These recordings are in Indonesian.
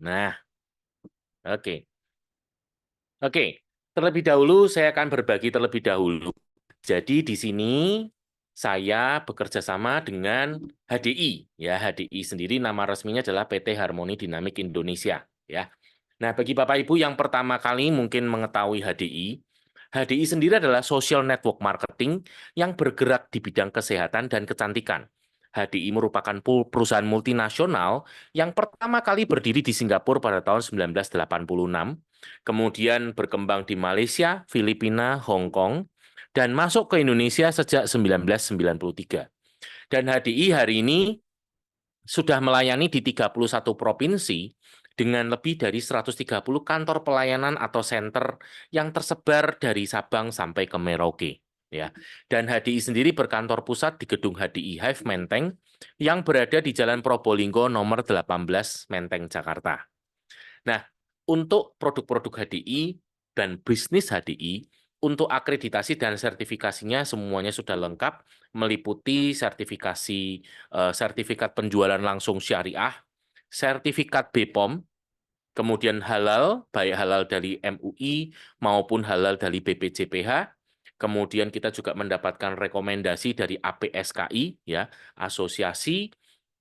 Nah, oke. Oke, terlebih dahulu saya akan berbagi terlebih dahulu. Jadi di sini saya bekerja sama dengan HDI. Ya, HDI sendiri nama resminya adalah PT Harmoni Dinamik Indonesia. Ya. Nah, bagi Bapak Ibu yang pertama kali mungkin mengetahui HDI, HDI sendiri adalah social network marketing yang bergerak di bidang kesehatan dan kecantikan. HDI merupakan perusahaan multinasional yang pertama kali berdiri di Singapura pada tahun 1986, kemudian berkembang di Malaysia, Filipina, Hong Kong, dan masuk ke Indonesia sejak 1993. Dan HDI hari ini sudah melayani di 31 provinsi dengan lebih dari 130 kantor pelayanan atau center yang tersebar dari Sabang sampai ke Merauke. Ya. Dan HDI sendiri berkantor pusat di gedung HDI Hive Menteng yang berada di Jalan Probolinggo nomor 18 Menteng, Jakarta. Nah, untuk produk-produk HDI dan bisnis HDI, untuk akreditasi dan sertifikasinya semuanya sudah lengkap, meliputi sertifikat penjualan langsung syariah, sertifikat BPOM, kemudian halal, baik halal dari MUI maupun halal dari BPJPH. Kemudian kita juga mendapatkan rekomendasi dari APSKI, ya, Asosiasi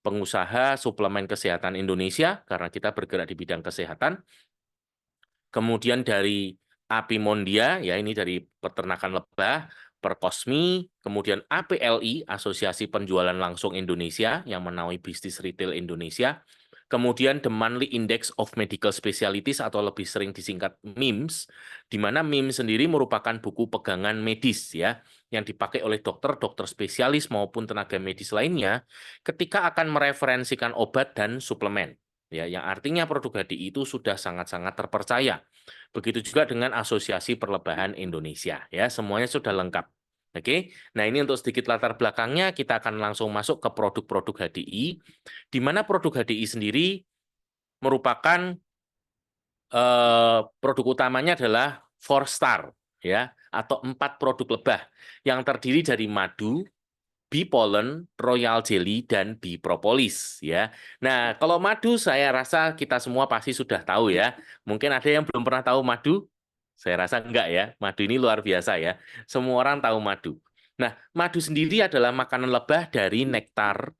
Pengusaha Suplemen Kesehatan Indonesia, karena kita bergerak di bidang kesehatan. Kemudian dari Apimondia, ya ini dari peternakan lebah, Perkosmi, kemudian APLI, Asosiasi Penjualan Langsung Indonesia, yang menaungi bisnis retail Indonesia, kemudian The Monthly Index of Medical Specialties, atau lebih sering disingkat MIMS, di mana MIMS sendiri merupakan buku pegangan medis, ya, yang dipakai oleh dokter, dokter spesialis, maupun tenaga medis lainnya, ketika akan mereferensikan obat dan suplemen. Ya, yang artinya produk HDI itu sudah sangat-sangat terpercaya. Begitu juga dengan Asosiasi Perlebahan Indonesia, ya, semuanya sudah lengkap. Oke, nah ini untuk sedikit latar belakangnya, kita akan langsung masuk ke produk-produk HDI, di mana produk HDI sendiri merupakan produk utamanya adalah 4 star, ya, atau 4 produk lebah yang terdiri dari madu, bee pollen, royal jelly, dan bee propolis, ya. Nah, kalau madu saya rasa kita semua pasti sudah tahu, ya. Mungkin ada yang belum pernah tahu madu? Saya rasa enggak, ya. Madu ini luar biasa, ya. Semua orang tahu madu. Nah, madu sendiri adalah makanan lebah dari nektar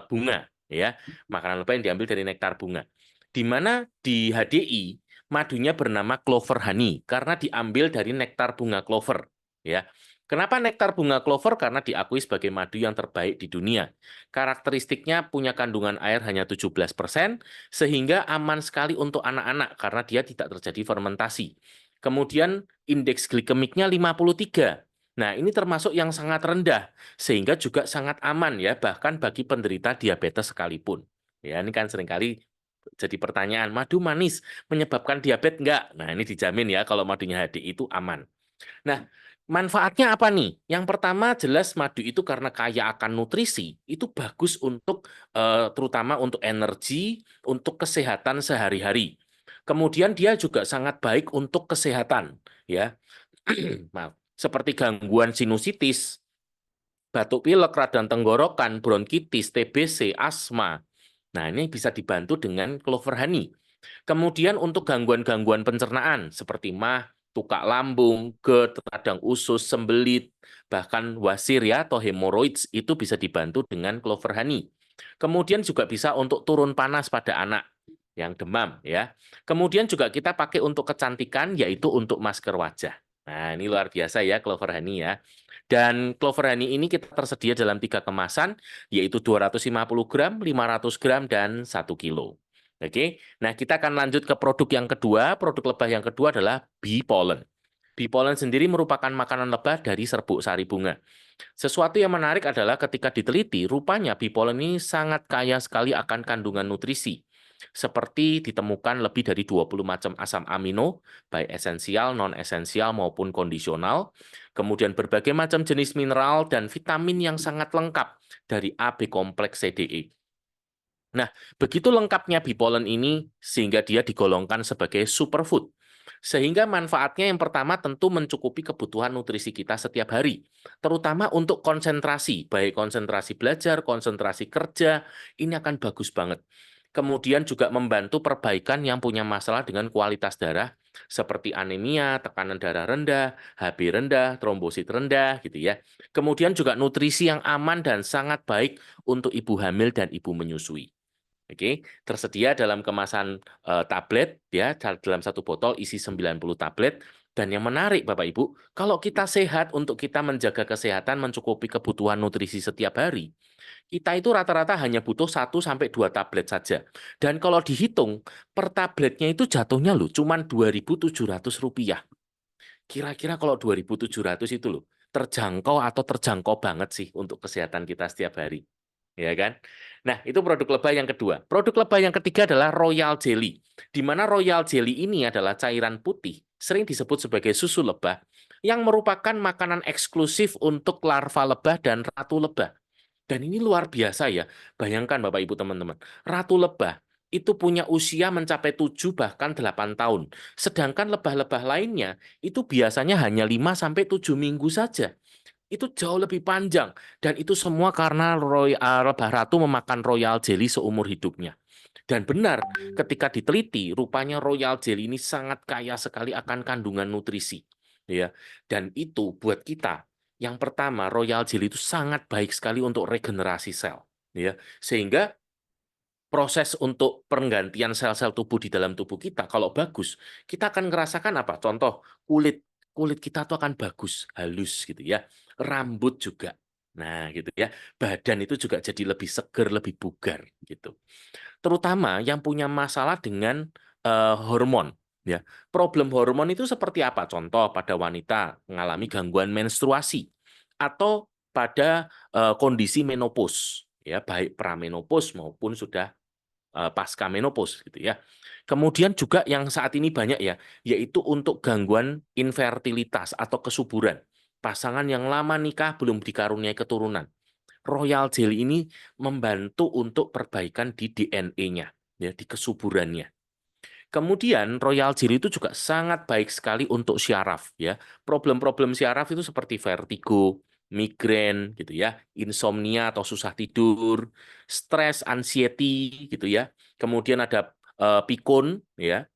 bunga, ya. Makanan lebah yang diambil dari nektar bunga. Di mana di HDI madunya bernama clover honey karena diambil dari nektar bunga clover, ya. Kenapa nektar bunga clover? Karena diakui sebagai madu yang terbaik di dunia. Karakteristiknya punya kandungan air hanya 17%, sehingga aman sekali untuk anak-anak karena dia tidak terjadi fermentasi. Kemudian indeks glikemiknya 53. Nah, ini termasuk yang sangat rendah, sehingga juga sangat aman ya, bahkan bagi penderita diabetes sekalipun. Ya, ini kan seringkali jadi pertanyaan, madu manis menyebabkan diabetes enggak? Nah, ini dijamin ya kalau madunya HDI itu aman. Nah, manfaatnya apa nih? Yang pertama jelas madu itu karena kaya akan nutrisi, itu bagus untuk terutama untuk energi, untuk kesehatan sehari-hari. Kemudian dia juga sangat baik untuk kesehatan, ya. Maaf, seperti gangguan sinusitis, batuk pilek, radang tenggorokan, bronkitis, TBC, asma. Nah, ini bisa dibantu dengan clover honey. Kemudian untuk gangguan-gangguan pencernaan seperti mah, tukak lambung, GERD, radang usus, sembelit, bahkan wasir ya atau hemoroids itu bisa dibantu dengan clover honey. Kemudian juga bisa untuk turun panas pada anak yang demam ya. Kemudian juga kita pakai untuk kecantikan yaitu untuk masker wajah. Nah, ini luar biasa ya clover honey ya. Dan clover honey ini kita tersedia dalam 3 kemasan, yaitu 250 gram, 500 gram, dan 1 kilo. Oke, nah kita akan lanjut ke produk yang kedua. Produk lebah yang kedua adalah bee pollen. Bee pollen sendiri merupakan makanan lebah dari serbuk sari bunga. Sesuatu yang menarik adalah ketika diteliti, rupanya bee pollen ini sangat kaya sekali akan kandungan nutrisi. Seperti ditemukan lebih dari 20 macam asam amino, baik esensial, non-esensial, maupun kondisional. Kemudian berbagai macam jenis mineral dan vitamin yang sangat lengkap dari AB kompleks CDE. Nah, begitu lengkapnya bee pollen ini sehingga dia digolongkan sebagai superfood. Sehingga manfaatnya yang pertama tentu mencukupi kebutuhan nutrisi kita setiap hari, terutama untuk konsentrasi, baik konsentrasi belajar, konsentrasi kerja, ini akan bagus banget. Kemudian juga membantu perbaikan yang punya masalah dengan kualitas darah seperti anemia, tekanan darah rendah, HB rendah, trombosit rendah gitu ya. Kemudian juga nutrisi yang aman dan sangat baik untuk ibu hamil dan ibu menyusui. Oke, tersedia dalam kemasan tablet ya, dalam satu botol isi 90 tablet. Dan yang menarik Bapak Ibu, kalau kita sehat untuk kita menjaga kesehatan mencukupi kebutuhan nutrisi setiap hari, kita itu rata-rata hanya butuh 1 sampai 2 tablet saja. Dan kalau dihitung, per tabletnya itu jatuhnya loh, cuman Rp2.700. Kira-kira kalau 2.700 itu loh, terjangkau atau terjangkau banget sih untuk kesehatan kita setiap hari. Ya kan? Nah, itu produk lebah yang kedua. Produk lebah yang ketiga adalah Royal Jelly. Di mana Royal Jelly ini adalah cairan putih, sering disebut sebagai susu lebah, yang merupakan makanan eksklusif untuk larva lebah dan ratu lebah. Dan ini luar biasa ya. Bayangkan Bapak Ibu teman-teman, ratu lebah itu punya usia mencapai 7 bahkan 8 tahun. Sedangkan lebah-lebah lainnya itu biasanya hanya 5 sampai 7 minggu saja. Itu jauh lebih panjang dan itu semua karena lebah ratu memakan royal jelly seumur hidupnya. Dan benar, ketika diteliti, rupanya royal jelly ini sangat kaya sekali akan kandungan nutrisi. Ya, dan itu buat kita, yang pertama, royal jelly itu sangat baik sekali untuk regenerasi sel. Ya, sehingga proses untuk penggantian sel-sel tubuh di dalam tubuh kita kalau bagus, kita akan merasakan apa? Contoh, kulit kulit kita tuh akan bagus, halus gitu ya. Rambut juga. Nah, gitu ya. Badan itu juga jadi lebih seger, lebih bugar gitu. Terutama yang punya masalah dengan hormon ya. Problem hormon itu seperti apa? Contoh pada wanita mengalami gangguan menstruasi atau pada kondisi menopause ya, baik pramenopause maupun sudah pasca menopause gitu ya. Kemudian juga yang saat ini banyak ya, yaitu untuk gangguan infertilitas atau kesuburan. Pasangan yang lama nikah belum dikaruniai keturunan. Royal Jelly ini membantu untuk perbaikan di DNA-nya, ya, di kesuburannya. Kemudian Royal Jelly itu juga sangat baik sekali untuk syaraf ya. Problem-problem syaraf itu seperti vertigo, migrain gitu ya, insomnia atau susah tidur, stres, anxiety gitu ya. Kemudian ada pikun ya,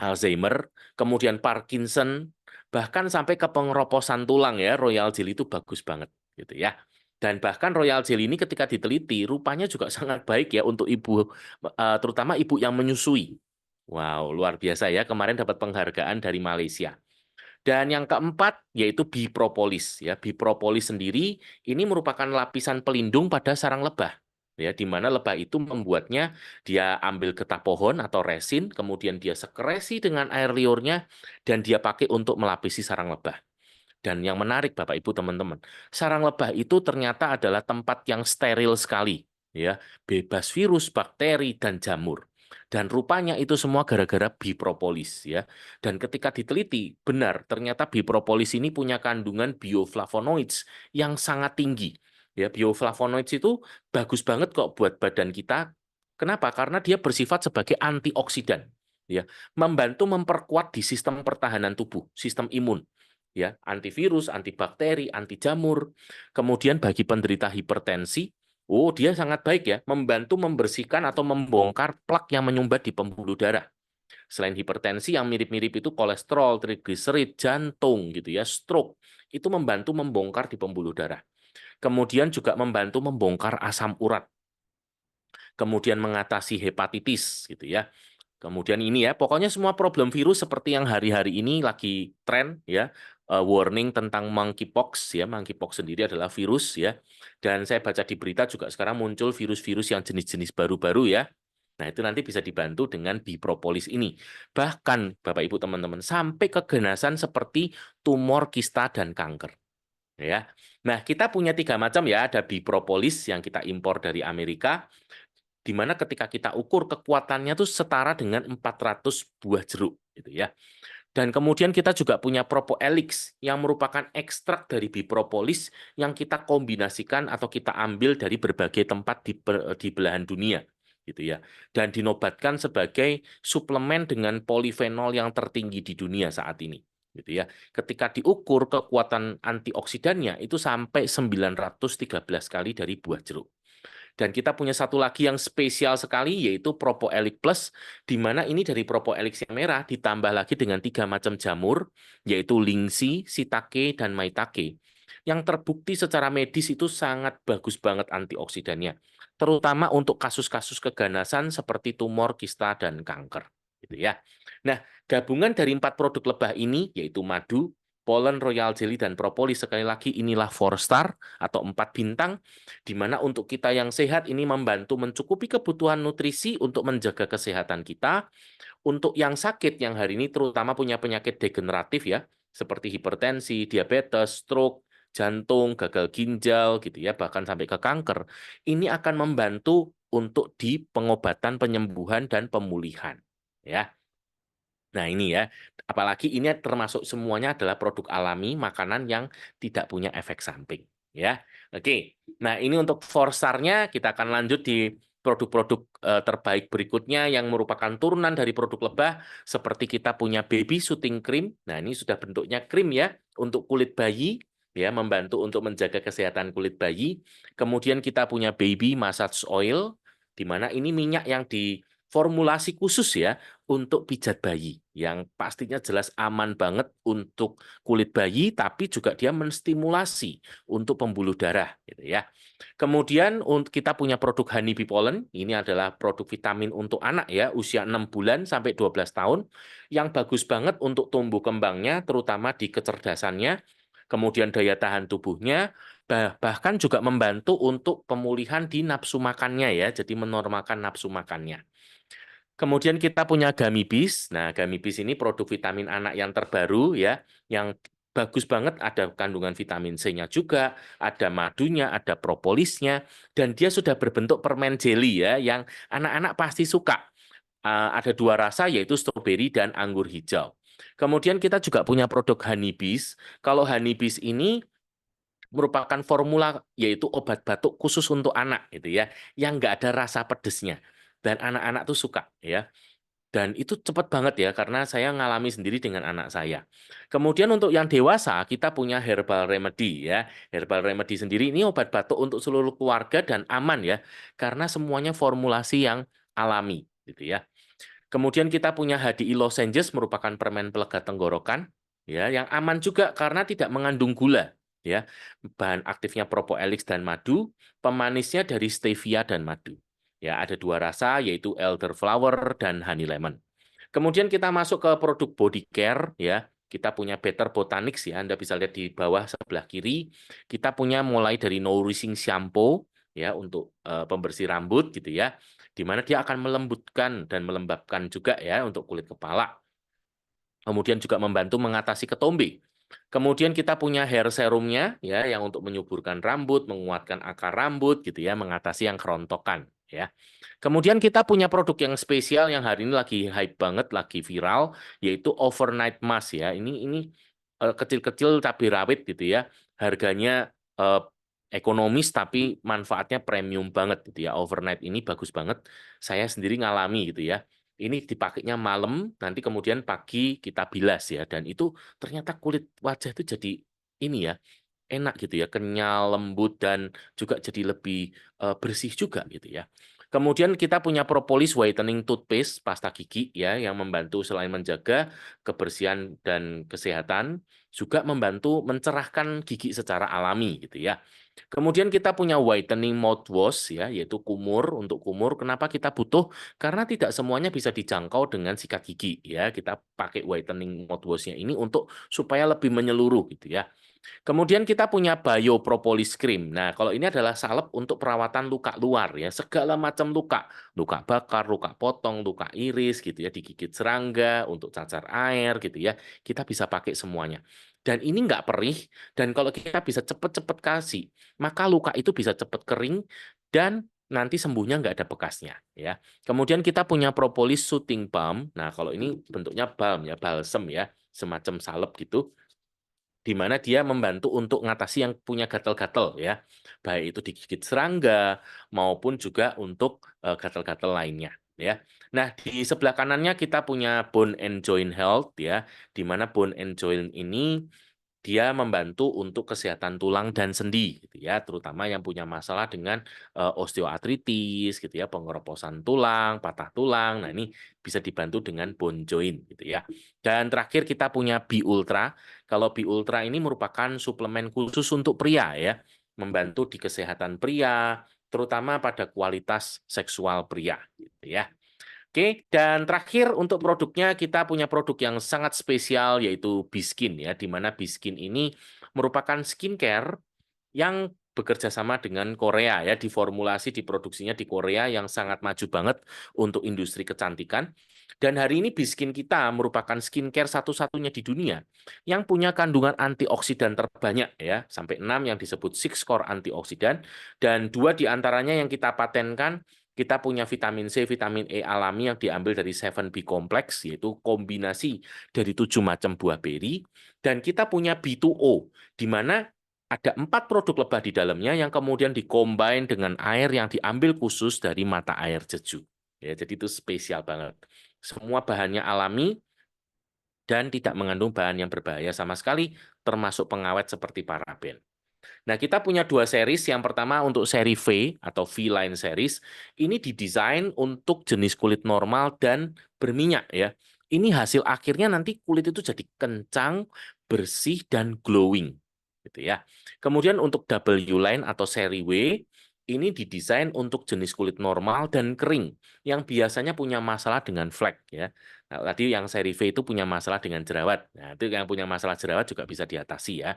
Alzheimer, kemudian Parkinson, bahkan sampai ke pengeroposan tulang ya, Royal Jelly itu bagus banget gitu ya. Dan bahkan Royal Jelly ini ketika diteliti, rupanya juga sangat baik ya untuk ibu, terutama ibu yang menyusui. Wow, luar biasa ya. Kemarin dapat penghargaan dari Malaysia. Dan yang keempat yaitu bipropolis ya. Bipropolis sendiri ini merupakan lapisan pelindung pada sarang lebah. Ya, di mana lebah itu membuatnya dia ambil getah pohon atau resin, kemudian dia sekresi dengan air liurnya dan dia pakai untuk melapisi sarang lebah. Dan yang menarik Bapak Ibu teman-teman, sarang lebah itu ternyata adalah tempat yang steril sekali, ya, bebas virus, bakteri dan jamur. Dan rupanya itu semua gara-gara bipropolis ya. Dan ketika diteliti, benar ternyata bipropolis ini punya kandungan bioflavonoids yang sangat tinggi. Ya, bioflavonoids itu bagus banget kok buat badan kita. Kenapa? Karena dia bersifat sebagai antioksidan. Ya, membantu memperkuat di sistem pertahanan tubuh, sistem imun ya, antivirus, antibakteri, anti jamur. Kemudian bagi penderita hipertensi, oh dia sangat baik ya, membantu membersihkan atau membongkar plak yang menyumbat di pembuluh darah. Selain hipertensi yang mirip-mirip itu kolesterol, trigliserid, jantung gitu ya, stroke, itu membantu membongkar di pembuluh darah. Kemudian juga membantu membongkar asam urat. Kemudian mengatasi hepatitis gitu ya. Kemudian ini ya, pokoknya semua problem virus seperti yang hari-hari ini lagi tren ya, warning tentang monkeypox ya, monkeypox sendiri adalah virus ya. Dan saya baca di berita juga sekarang muncul virus-virus yang jenis-jenis baru-baru ya. Nah, itu nanti bisa dibantu dengan bipropolis ini. Bahkan Bapak Ibu teman-teman sampai keganasan seperti tumor kista dan kanker ya. Nah, kita punya 3 macam ya, ada bipropolis yang kita impor dari Amerika, di mana ketika kita ukur kekuatannya itu setara dengan 400 buah jeruk gitu ya. Dan kemudian kita juga punya Propoelix yang merupakan ekstrak dari bipropolis yang kita kombinasikan atau kita ambil dari berbagai tempat di belahan dunia gitu ya. Dan dinobatkan sebagai suplemen dengan polifenol yang tertinggi di dunia saat ini gitu ya. Ketika diukur kekuatan antioksidannya itu sampai 913 kali dari buah jeruk. Dan kita punya satu lagi yang spesial sekali, yaitu Propoelix Plus, di mana ini dari Propoelix yang merah ditambah lagi dengan 3 macam jamur, yaitu lingsi, shiitake, dan maitake. Yang terbukti secara medis itu sangat bagus banget antioksidannya, terutama untuk kasus-kasus keganasan seperti tumor, kista, dan kanker. Gitu ya. Nah, gabungan dari 4 produk lebah ini, yaitu madu, polen, royal jelly, dan propolis, sekali lagi inilah 4 star atau 4 bintang, di mana untuk kita yang sehat ini membantu mencukupi kebutuhan nutrisi untuk menjaga kesehatan kita. Untuk yang sakit, yang hari ini terutama punya penyakit degeneratif ya, seperti hipertensi, diabetes, stroke, jantung, gagal ginjal, gitu ya, bahkan sampai ke kanker, ini akan membantu untuk di pengobatan, penyembuhan, dan pemulihan. Ya. Nah ini ya, apalagi ini termasuk semuanya adalah produk alami, makanan yang tidak punya efek samping. Ya, oke. Nah ini untuk 4 star-nya, kita akan lanjut di produk-produk terbaik berikutnya yang merupakan turunan dari produk lebah, seperti kita punya baby soothing cream. Nah ini sudah bentuknya krim ya, untuk kulit bayi, ya membantu untuk menjaga kesehatan kulit bayi. Kemudian kita punya baby massage oil, di mana ini minyak yang diformulasi khusus ya untuk pijat bayi, yang pastinya jelas aman banget untuk kulit bayi, tapi juga dia menstimulasi untuk pembuluh darah, gitu ya. Kemudian kita punya produk Honeybee Pollen, ini adalah produk vitamin untuk anak ya, usia 6 bulan sampai 12 tahun, yang bagus banget untuk tumbuh kembangnya, terutama di kecerdasannya, kemudian daya tahan tubuhnya, bahkan juga membantu untuk pemulihan di nafsu makannya ya, jadi menormalkan nafsu makannya. Kemudian kita punya Gamibis. Nah, Gamibis ini produk vitamin anak yang terbaru ya, yang bagus banget, ada kandungan vitamin C-nya juga, ada madunya, ada propolisnya, dan dia sudah berbentuk permen jelly ya, yang anak-anak pasti suka. Ada 2 rasa, yaitu stroberi dan anggur hijau. Kemudian kita juga punya produk Honeybis. Kalau Honeybis ini merupakan formula, yaitu obat batuk khusus untuk anak gitu ya, yang nggak ada rasa pedesnya. Dan anak-anak tuh suka ya. Dan itu cepat banget ya, karena saya ngalami sendiri dengan anak saya. Kemudian untuk yang dewasa, kita punya Herbal Remedy ya. Herbal Remedy sendiri ini obat batuk untuk seluruh keluarga dan aman ya, karena semuanya formulasi yang alami gitu ya. Kemudian kita punya HDI Lozenges, merupakan permen pelega tenggorokan ya, yang aman juga karena tidak mengandung gula ya. Bahan aktifnya propoelix dan madu, pemanisnya dari stevia dan madu. Ya, ada 2 rasa, yaitu elderflower dan honey lemon. Kemudian kita masuk ke produk body care ya. Kita punya Better Botanics ya. Anda bisa lihat di bawah sebelah kiri. Kita punya mulai dari nourishing shampoo ya, untuk pembersih rambut gitu ya, di mana dia akan melembutkan dan melembabkan juga ya untuk kulit kepala. Kemudian juga membantu mengatasi ketombe. Kemudian kita punya hair serumnya ya, yang untuk menyuburkan rambut, menguatkan akar rambut gitu ya, mengatasi yang kerontokan ya. Kemudian kita punya produk yang spesial yang hari ini lagi hype banget, lagi viral, yaitu overnight mask ya. Ini kecil-kecil cabai rawit gitu ya. Harganya ekonomis tapi manfaatnya premium banget gitu ya. Overnight ini bagus banget. Saya sendiri ngalami gitu ya. Ini dipakainya malam, nanti kemudian pagi kita bilas ya, dan itu ternyata kulit wajah itu jadi ini ya, enak gitu ya, kenyal, lembut, dan juga jadi lebih bersih juga gitu ya. Kemudian kita punya Propolis Whitening Toothpaste, pasta gigi ya, yang membantu selain menjaga kebersihan dan kesehatan, juga membantu mencerahkan gigi secara alami gitu ya. Kemudian kita punya whitening mouthwash ya, yaitu kumur. Untuk kumur, kenapa kita butuh? Karena tidak semuanya bisa dijangkau dengan sikat gigi ya. Kita pakai whitening mouthwash-nya ini untuk supaya lebih menyeluruh gitu ya. Kemudian kita punya Biopropolis Cream. Nah, kalau ini adalah salep untuk perawatan luka luar ya, segala macam luka, luka bakar, luka potong, luka iris gitu ya, digigit serangga, untuk cacar air gitu ya, kita bisa pakai semuanya. Dan ini nggak perih, dan kalau kita bisa cepet-cepet kasih, maka luka itu bisa cepet kering dan nanti sembuhnya nggak ada bekasnya ya. Kemudian kita punya Propolis Soothing Balm. Nah, kalau ini bentuknya balm ya, balsem ya, semacam salep gitu, di mana dia membantu untuk mengatasi yang punya gatal-gatal ya, baik itu digigit serangga maupun juga untuk gatal-gatal lainnya ya. Nah, di sebelah kanannya kita punya Bone and Joint Health ya, di mana Bone and Joint ini dia membantu untuk kesehatan tulang dan sendi gitu ya, terutama yang punya masalah dengan osteoartritis gitu ya, pengeroposan tulang, patah tulang. Nah, ini bisa dibantu dengan bone joint gitu ya. Dan terakhir kita punya B Ultra. Kalau B Ultra ini merupakan suplemen khusus untuk pria ya, membantu di kesehatan pria, terutama pada kualitas seksual pria gitu ya. Oke, dan terakhir untuk produknya kita punya produk yang sangat spesial yaitu Biskin ya, di mana Biskin ini merupakan skincare yang bekerja sama dengan Korea ya, diformulasi diproduksinya di Korea yang sangat maju banget untuk industri kecantikan. Dan hari ini Biskin kita merupakan skincare satu-satunya di dunia yang punya kandungan antioksidan terbanyak ya, sampai 6 yang disebut six core antioksidan, dan 2 diantaranya yang kita patenkan. Kita punya vitamin C, vitamin E alami yang diambil dari 7B Complex, yaitu kombinasi dari 7 macam buah beri. Dan kita punya B2O, di mana ada 4 produk lebah di dalamnya yang kemudian dikombin dengan air yang diambil khusus dari mata air Jeju. Ya, jadi itu spesial banget. Semua bahannya alami dan tidak mengandung bahan yang berbahaya sama sekali, termasuk pengawet seperti paraben. Nah, kita punya 2 series. Yang pertama untuk seri V atau V-line series. Ini didesain untuk jenis kulit normal dan berminyak ya. Ini hasil akhirnya nanti kulit itu jadi kencang, bersih, dan glowing. Gitu ya. Kemudian untuk W-line atau seri W, ini didesain untuk jenis kulit normal dan kering yang biasanya punya masalah dengan flek ya. Nah, tadi yang seri V itu punya masalah dengan jerawat. Nah, itu yang punya masalah jerawat juga bisa diatasi ya.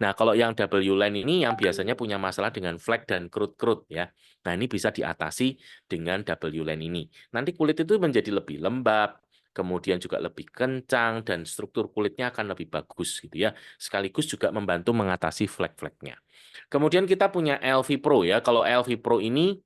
Nah, kalau yang W line ini yang biasanya punya masalah dengan flek dan kerut-kerut ya. Nah, ini bisa diatasi dengan W line ini. Nanti kulit itu menjadi lebih lembab, kemudian juga lebih kencang dan struktur kulitnya akan lebih bagus gitu ya. Sekaligus juga membantu mengatasi flek-fleknya. Kemudian kita punya LV Pro ya. Kalau LV Pro ini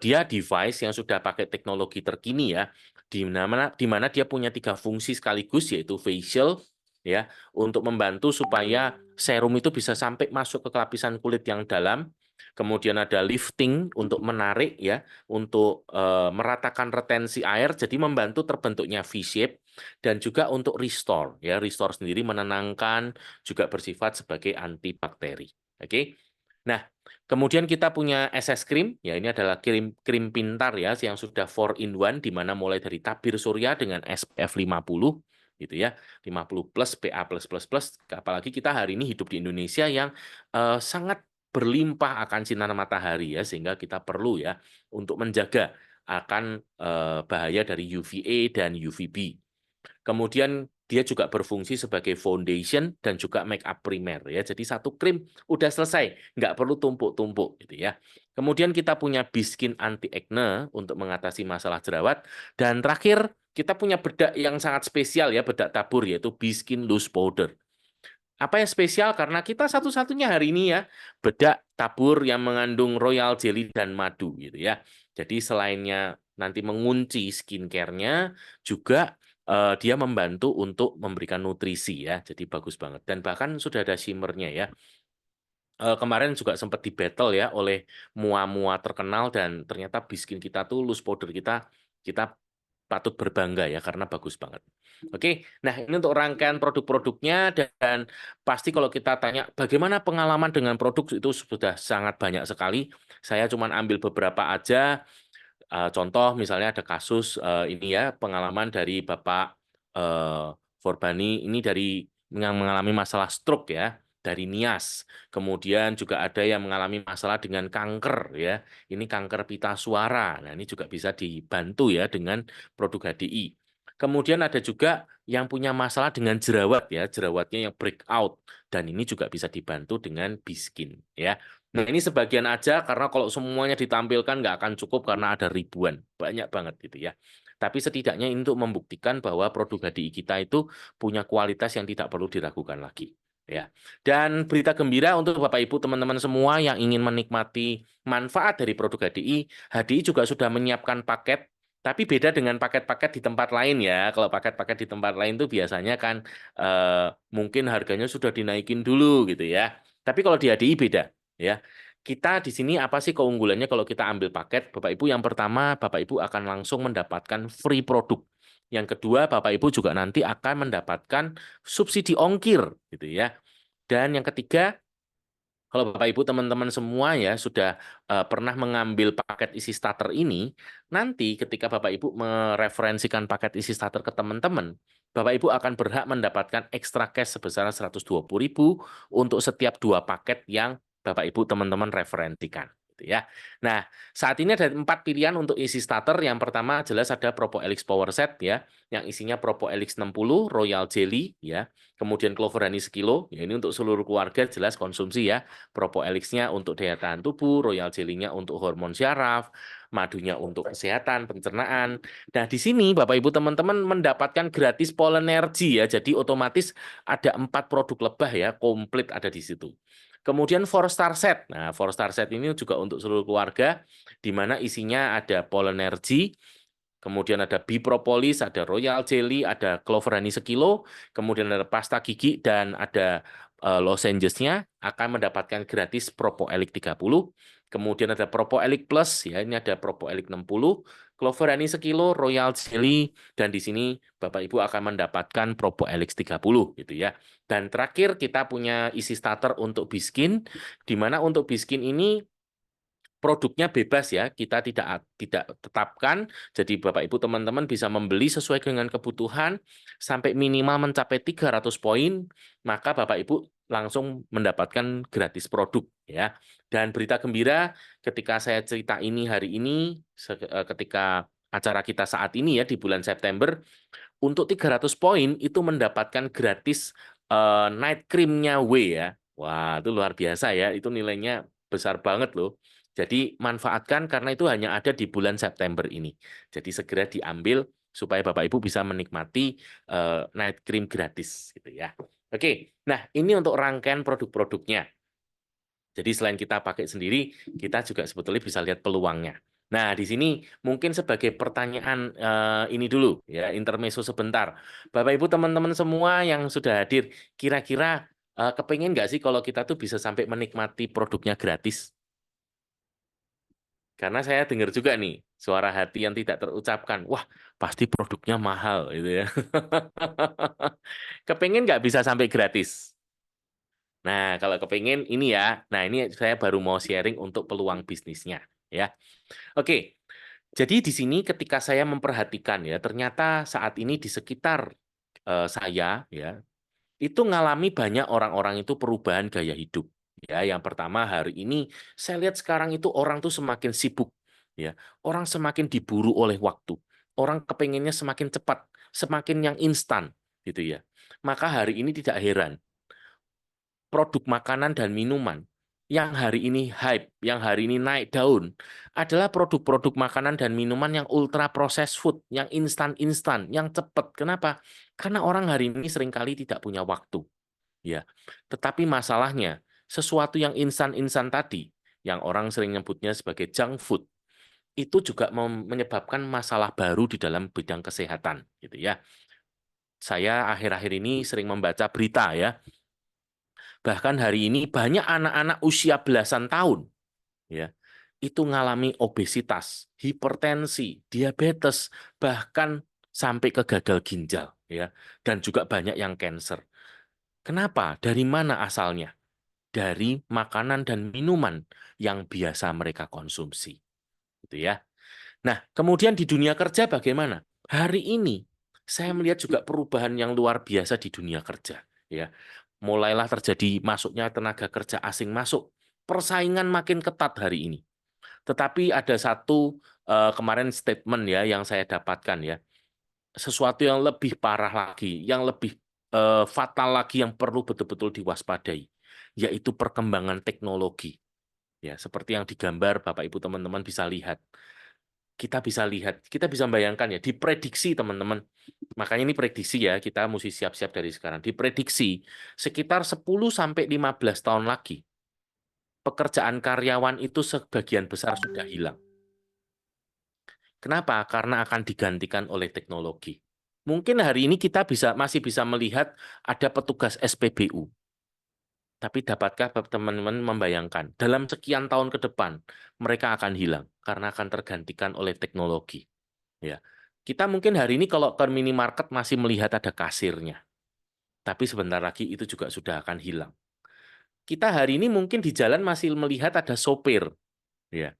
dia device yang sudah pakai teknologi terkini ya, di mana dia punya 3 fungsi sekaligus yaitu facial ya, untuk membantu supaya serum itu bisa sampai masuk ke lapisan kulit yang dalam. Kemudian ada lifting untuk menarik ya, untuk meratakan retensi air, jadi membantu terbentuknya V-shape, dan juga untuk restore ya, restore sendiri menenangkan, juga bersifat sebagai antibakteri. Oke. Nah, kemudian kita punya SS Cream, ya ini adalah krim krim pintar ya yang sudah 4 in 1 di mana mulai dari tabir surya dengan SPF 50 gitu ya, 50 plus PA plus. Apalagi kita hari ini hidup di Indonesia yang sangat berlimpah akan sinar matahari ya, sehingga kita perlu ya untuk menjaga akan bahaya dari UVA dan UVB. Kemudian dia juga berfungsi sebagai foundation dan juga make up primer ya. Jadi satu krim udah selesai, nggak perlu tumpuk-tumpuk gitu ya. Kemudian kita punya Biskin anti acne untuk mengatasi masalah jerawat, dan terakhir kita punya bedak yang sangat spesial ya, bedak tabur yaitu Biskin loose powder. Apa yang spesial? Karena kita satu-satunya hari ini ya bedak tabur yang mengandung royal jelly dan madu gitu ya. Jadi selainnya nanti mengunci skincare-nya, juga dia membantu untuk memberikan nutrisi ya. Jadi bagus banget. Dan bahkan sudah ada shimmernya ya. Kemarin juga sempat di battle ya oleh mua-mua terkenal, dan ternyata biskin kita tuh loose powder kita patut berbangga ya karena bagus banget. Oke, nah ini untuk rangkaian produk-produknya, dan pasti kalau kita tanya bagaimana pengalaman dengan produk itu sudah sangat banyak sekali. Saya cuma ambil beberapa aja. Contoh misalnya ada kasus ini ya, pengalaman dari Bapak eh, Forbani ini dari yang mengalami masalah stroke ya, dari Nias. Kemudian juga ada yang mengalami masalah dengan kanker ya. Ini kanker pita suara. Nah, ini juga bisa dibantu ya dengan produk HDI. Kemudian ada juga yang punya masalah dengan jerawat ya, jerawatnya yang breakout, dan ini juga bisa dibantu dengan Biskin ya. Nah, ini sebagian aja karena kalau semuanya ditampilkan nggak akan cukup karena ada ribuan, banyak banget gitu ya. Tapi setidaknya ini untuk membuktikan bahwa produk HDI kita itu punya kualitas yang tidak perlu diragukan lagi. Ya. Dan berita gembira untuk Bapak Ibu teman-teman semua yang ingin menikmati manfaat dari produk HDI, HDI juga sudah menyiapkan paket, tapi beda dengan paket-paket di tempat lain ya. Kalau paket-paket di tempat lain tuh biasanya kan mungkin harganya sudah dinaikin dulu gitu ya. Tapi kalau di HDI beda ya. Kita di sini apa sih keunggulannya kalau kita ambil paket, Bapak Ibu? Yang pertama, Bapak Ibu akan langsung mendapatkan free produk. Yang kedua, Bapak Ibu juga nanti akan mendapatkan subsidi ongkir gitu ya. Dan yang ketiga, kalau Bapak Ibu teman-teman semua ya sudah pernah mengambil paket isi starter ini, nanti ketika Bapak Ibu mereferensikan paket isi starter ke teman-teman, Bapak Ibu akan berhak mendapatkan ekstra cash sebesar 120.000 untuk setiap 2 paket yang Bapak Ibu teman-teman referensikan. Gitu ya. Nah, saat ini ada 4 pilihan untuk isi starter. Yang pertama jelas ada Propo Elix Power Set ya, yang isinya Propo Elix 60, Royal Jelly ya, kemudian Clover Honey sekilo, ya ini untuk seluruh keluarga jelas konsumsi ya. Propo Elix-nya untuk daya tahan tubuh, Royal Jelly-nya untuk hormon syaraf, madunya untuk kesehatan, pencernaan. Nah, di sini Bapak Ibu teman-teman mendapatkan gratis pollen energy ya. Jadi otomatis ada 4 produk lebah ya, komplit ada di situ. Kemudian 4 Star Set. Nah, 4 Star Set ini juga untuk seluruh keluarga, di mana isinya ada pollen energy, kemudian ada Bee Propolis, ada Royal Jelly, ada Clover Honey sekilo, kemudian ada pasta gigi, dan ada lozengesnya akan mendapatkan gratis Propo Elic 30. Kemudian ada Propo Elic Plus, ya ini ada Propo Elic 60, Clover Honey sekilo, Royal Jelly, dan di sini Bapak Ibu akan mendapatkan Propo Elic 30 gitu ya. Dan terakhir kita punya isi starter untuk Biskin, di mana untuk Biskin ini produknya bebas ya, kita tidak tetapkan. Jadi Bapak Ibu teman-teman bisa membeli sesuai dengan kebutuhan sampai minimal mencapai 300 poin, maka Bapak Ibu langsung mendapatkan gratis produk ya. Dan berita gembira ketika saya cerita ini hari ini ketika acara kita saat ini ya di bulan September, untuk 300 poin itu mendapatkan gratis night cream-nya W ya. Wah, itu luar biasa ya. Itu nilainya besar banget loh. Jadi manfaatkan karena itu hanya ada di bulan September ini. Jadi segera diambil supaya Bapak Ibu bisa menikmati night cream gratis gitu ya. Oke, nah ini untuk rangkaian produk-produknya. Jadi selain kita pakai sendiri, kita juga sebetulnya bisa lihat peluangnya. Nah, di sini mungkin sebagai pertanyaan ini dulu ya, intermezzo sebentar. Bapak Ibu teman-teman semua yang sudah hadir, kira-kira kepengen nggak sih kalau kita tuh bisa sampai menikmati produknya gratis? Karena saya dengar juga nih suara hati yang tidak terucapkan. Wah, pasti produknya mahal gitu ya. Kepengen nggak bisa sampai gratis? Nah, kalau kepengen ini ya. Nah, ini saya baru mau sharing untuk peluang bisnisnya ya. Oke. Jadi di sini ketika saya memperhatikan ya, ternyata saat ini di sekitar saya ya, itu ngalami banyak orang-orang itu perubahan gaya hidup. Ya, yang pertama hari ini saya lihat sekarang itu orang tuh semakin sibuk ya. Orang semakin diburu oleh waktu. Orang kepengennya semakin cepat, semakin yang instan gitu ya. Maka hari ini tidak heran produk makanan dan minuman yang hari ini hype, yang hari ini naik daun, adalah produk-produk makanan dan minuman yang ultra processed food, yang instan-instan, yang cepat. Kenapa? Karena orang hari ini seringkali tidak punya waktu. Ya, tetapi masalahnya, sesuatu yang instan-instan tadi, yang orang sering nyebutnya sebagai junk food, itu juga menyebabkan masalah baru di dalam bidang kesehatan. Gitu ya. Saya akhir-akhir ini sering membaca berita ya, bahkan hari ini banyak anak-anak usia belasan tahun ya itu mengalami obesitas, hipertensi, diabetes, bahkan sampai ke gagal ginjal ya dan juga banyak yang cancer. Kenapa? Dari mana asalnya? Dari makanan dan minuman yang biasa mereka konsumsi. Gitu ya. Nah, kemudian di dunia kerja bagaimana? Hari ini saya melihat juga perubahan yang luar biasa di dunia kerja ya. Mulailah terjadi masuknya tenaga kerja asing masuk. Persaingan makin ketat hari ini. Tetapi ada satu kemarin statement ya yang saya dapatkan ya. Sesuatu yang lebih parah lagi, yang lebih fatal lagi yang perlu betul-betul diwaspadai, yaitu perkembangan teknologi. Ya, seperti yang digambar Bapak Ibu teman-teman bisa lihat. Kita bisa bayangkan ya, diprediksi teman-teman. Makanya ini prediksi ya, kita mesti siap-siap dari sekarang. Diprediksi sekitar 10 sampai 15 tahun lagi pekerjaan karyawan itu sebagian besar sudah hilang. Kenapa? Karena akan digantikan oleh teknologi. Mungkin hari ini kita masih bisa melihat ada petugas SPBU. Tapi dapatkah teman-teman membayangkan dalam sekian tahun ke depan mereka akan hilang karena akan tergantikan oleh teknologi. Ya. Kita mungkin hari ini kalau ke minimarket masih melihat ada kasirnya, tapi sebentar lagi itu juga sudah akan hilang. Kita hari ini mungkin di jalan masih melihat ada sopir, ya.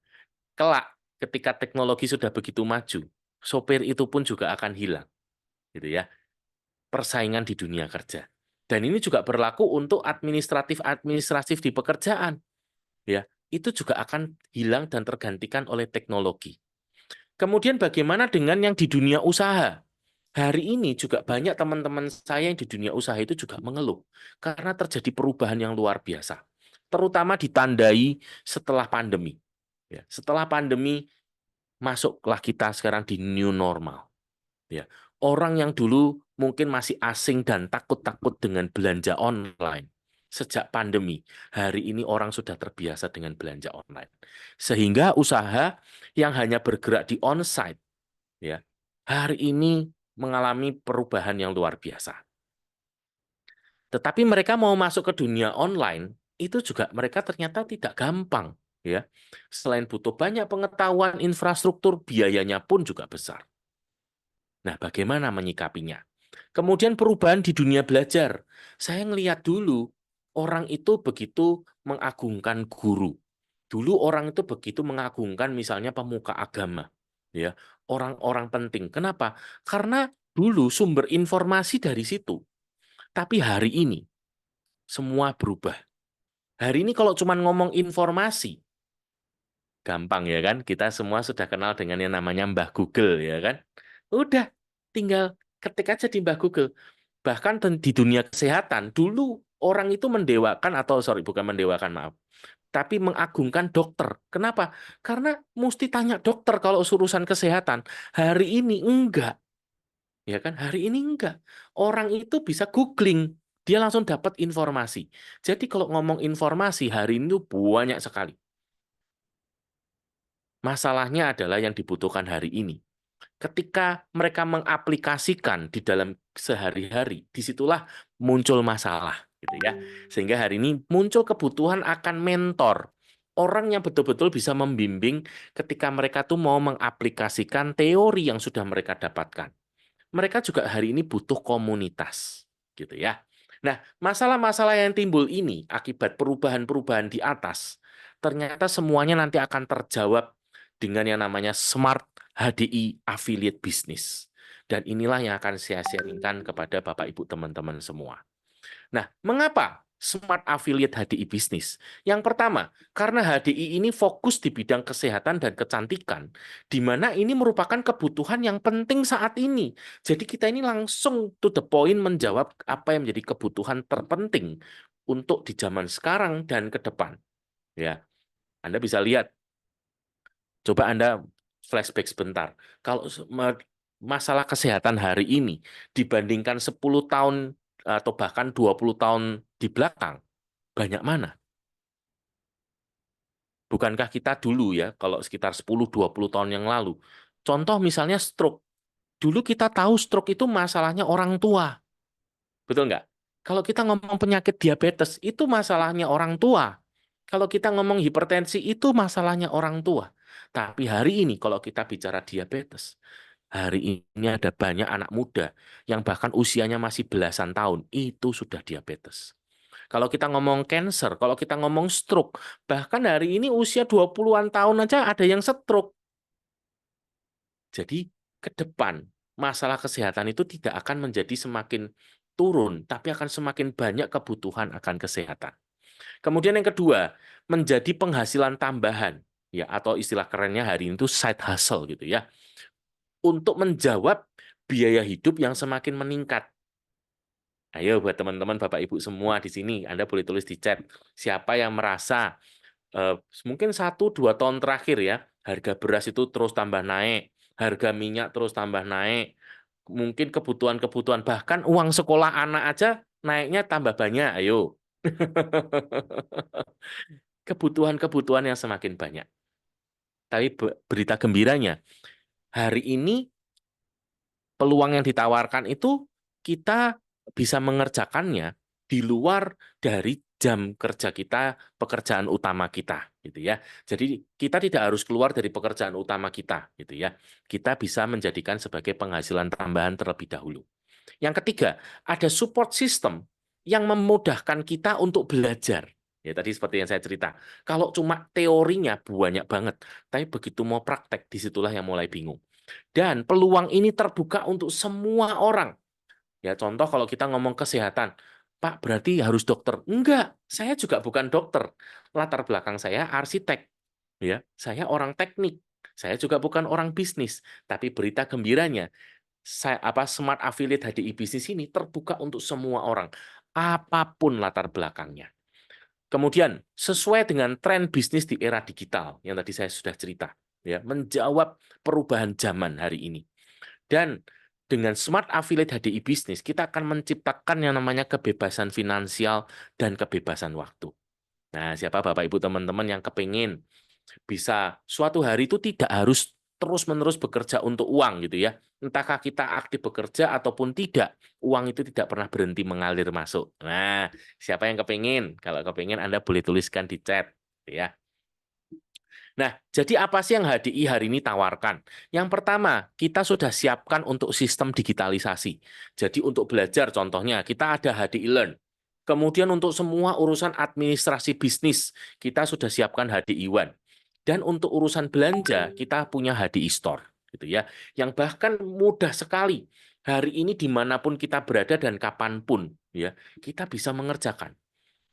Kelak ketika teknologi sudah begitu maju, sopir itu pun juga akan hilang, gitu ya. Persaingan di dunia kerja. Dan ini juga berlaku untuk administratif di pekerjaan, ya. Itu juga akan hilang dan tergantikan oleh teknologi. Kemudian bagaimana dengan yang di dunia usaha? Hari ini juga banyak teman-teman saya yang di dunia usaha itu juga mengeluh karena terjadi perubahan yang luar biasa, terutama ditandai setelah pandemi. Ya, setelah pandemi masuklah kita sekarang di new normal. Ya, orang yang dulu mungkin masih asing dan takut-takut dengan belanja online. Sejak pandemi, hari ini orang sudah terbiasa dengan belanja online. Sehingga usaha yang hanya bergerak di onsite, ya, hari ini mengalami perubahan yang luar biasa. Tetapi mereka mau masuk ke dunia online, itu juga mereka ternyata tidak gampang, ya. Selain butuh banyak pengetahuan, infrastruktur, biayanya pun juga besar. Nah, bagaimana menyikapinya? Kemudian perubahan di dunia belajar. Saya ngelihat dulu, orang itu begitu mengagungkan guru. Dulu orang itu begitu mengagungkan misalnya pemuka agama, ya, orang-orang penting. Kenapa? Karena dulu sumber informasi dari situ. Tapi hari ini semua berubah. Hari ini kalau cuma ngomong informasi, gampang ya kan? Kita semua sudah kenal dengan yang namanya Mbah Google ya kan? Udah, tinggal ketik aja di Mbah Google. Bahkan di dunia kesehatan, dulu orang itu mendewakan, atau sorry, bukan mendewakan, maaf. Tapi mengagungkan dokter. Kenapa? Karena mesti tanya dokter kalau urusan kesehatan. Hari ini enggak. Ya kan? Hari ini enggak. Orang itu bisa googling. Dia langsung dapat informasi. Jadi kalau ngomong informasi, hari ini tuh banyak sekali. Masalahnya adalah yang dibutuhkan hari ini. Ketika mereka mengaplikasikan di dalam sehari-hari, disitulah muncul masalah, gitu ya. Sehingga hari ini muncul kebutuhan akan mentor, orang yang betul-betul bisa membimbing ketika mereka tuh mau mengaplikasikan teori yang sudah mereka dapatkan. Mereka juga hari ini butuh komunitas, gitu ya. Nah, masalah-masalah yang timbul ini akibat perubahan-perubahan di atas, ternyata semuanya nanti akan terjawab dengan yang namanya Smart HDI Affiliate Business. Dan inilah yang akan saya sharingkan kepada Bapak Ibu teman-teman semua. Nah, mengapa Smart Affiliate HDI Business? Yang pertama, karena HDI ini fokus di bidang kesehatan dan kecantikan, di mana ini merupakan kebutuhan yang penting saat ini. Jadi kita ini langsung to the point menjawab apa yang menjadi kebutuhan terpenting untuk di zaman sekarang dan ke depan. Ya, Anda bisa lihat, coba Anda flashback sebentar. Kalau masalah kesehatan hari ini dibandingkan 10 tahun atau bahkan 20 tahun di belakang, banyak mana? Bukankah kita dulu ya, kalau sekitar 10-20 tahun yang lalu, contoh misalnya stroke. Dulu kita tahu stroke itu masalahnya orang tua. Betul nggak? Kalau kita ngomong penyakit diabetes, itu masalahnya orang tua. Kalau kita ngomong hipertensi, itu masalahnya orang tua. Tapi hari ini kalau kita bicara diabetes, hari ini ada banyak anak muda yang bahkan usianya masih belasan tahun, itu sudah diabetes. Kalau kita ngomong cancer, kalau kita ngomong stroke, bahkan hari ini usia 20-an tahun aja ada yang stroke. Jadi ke depan masalah kesehatan itu tidak akan menjadi semakin turun, tapi akan semakin banyak kebutuhan akan kesehatan. Kemudian yang kedua, menjadi penghasilan tambahan, ya, atau istilah kerennya hari ini itu side hustle gitu ya, untuk menjawab biaya hidup yang semakin meningkat. Ayo buat teman-teman Bapak Ibu semua di sini, Anda boleh tulis di chat siapa yang merasa eh, mungkin 1-2 tahun terakhir ya, harga beras itu terus tambah naik, harga minyak terus tambah naik, mungkin kebutuhan-kebutuhan, bahkan uang sekolah anak aja naiknya tambah banyak, ayo. Kebutuhan-kebutuhan yang semakin banyak. Tapi berita gembiranya, hari ini peluang yang ditawarkan itu kita bisa mengerjakannya di luar dari jam kerja kita, pekerjaan utama kita, gitu ya. Jadi kita tidak harus keluar dari pekerjaan utama kita, gitu ya. Kita bisa menjadikan sebagai penghasilan tambahan terlebih dahulu. Yang ketiga, ada support system yang memudahkan kita untuk belajar. Ya, tadi seperti yang saya cerita. Kalau cuma teorinya banyak banget, tapi begitu mau praktek, disitulah yang mulai bingung. Dan peluang ini terbuka untuk semua orang. Ya, contoh kalau kita ngomong kesehatan, Pak, berarti harus dokter. Enggak, saya juga bukan dokter. Latar belakang saya arsitek. Ya, saya orang teknik. Saya juga bukan orang bisnis. Tapi berita gembiranya, Smart Affiliate HDI Bisnis ini terbuka untuk semua orang, apapun latar belakangnya. Kemudian, sesuai dengan tren bisnis di era digital yang tadi saya sudah cerita, ya, menjawab perubahan zaman hari ini. Dan dengan Smart Affiliate HDI Bisnis, kita akan menciptakan yang namanya kebebasan finansial dan kebebasan waktu. Nah, siapa Bapak Ibu teman-teman yang kepingin bisa suatu hari itu tidak harus terus-menerus bekerja untuk uang gitu ya. Entahkah kita aktif bekerja ataupun tidak, uang itu tidak pernah berhenti mengalir masuk. Nah, siapa yang kepingin? Kalau kepingin Anda boleh tuliskan di chat ya. Nah, jadi apa sih yang HDI hari ini tawarkan? Yang pertama, kita sudah siapkan untuk sistem digitalisasi. Jadi untuk belajar contohnya, kita ada HDI Learn. Kemudian untuk semua urusan administrasi bisnis, kita sudah siapkan HDI One. Dan untuk urusan belanja, kita punya HDI Store. Gitu ya. Yang bahkan mudah sekali. Hari ini dimanapun kita berada dan kapanpun, ya, kita bisa mengerjakan.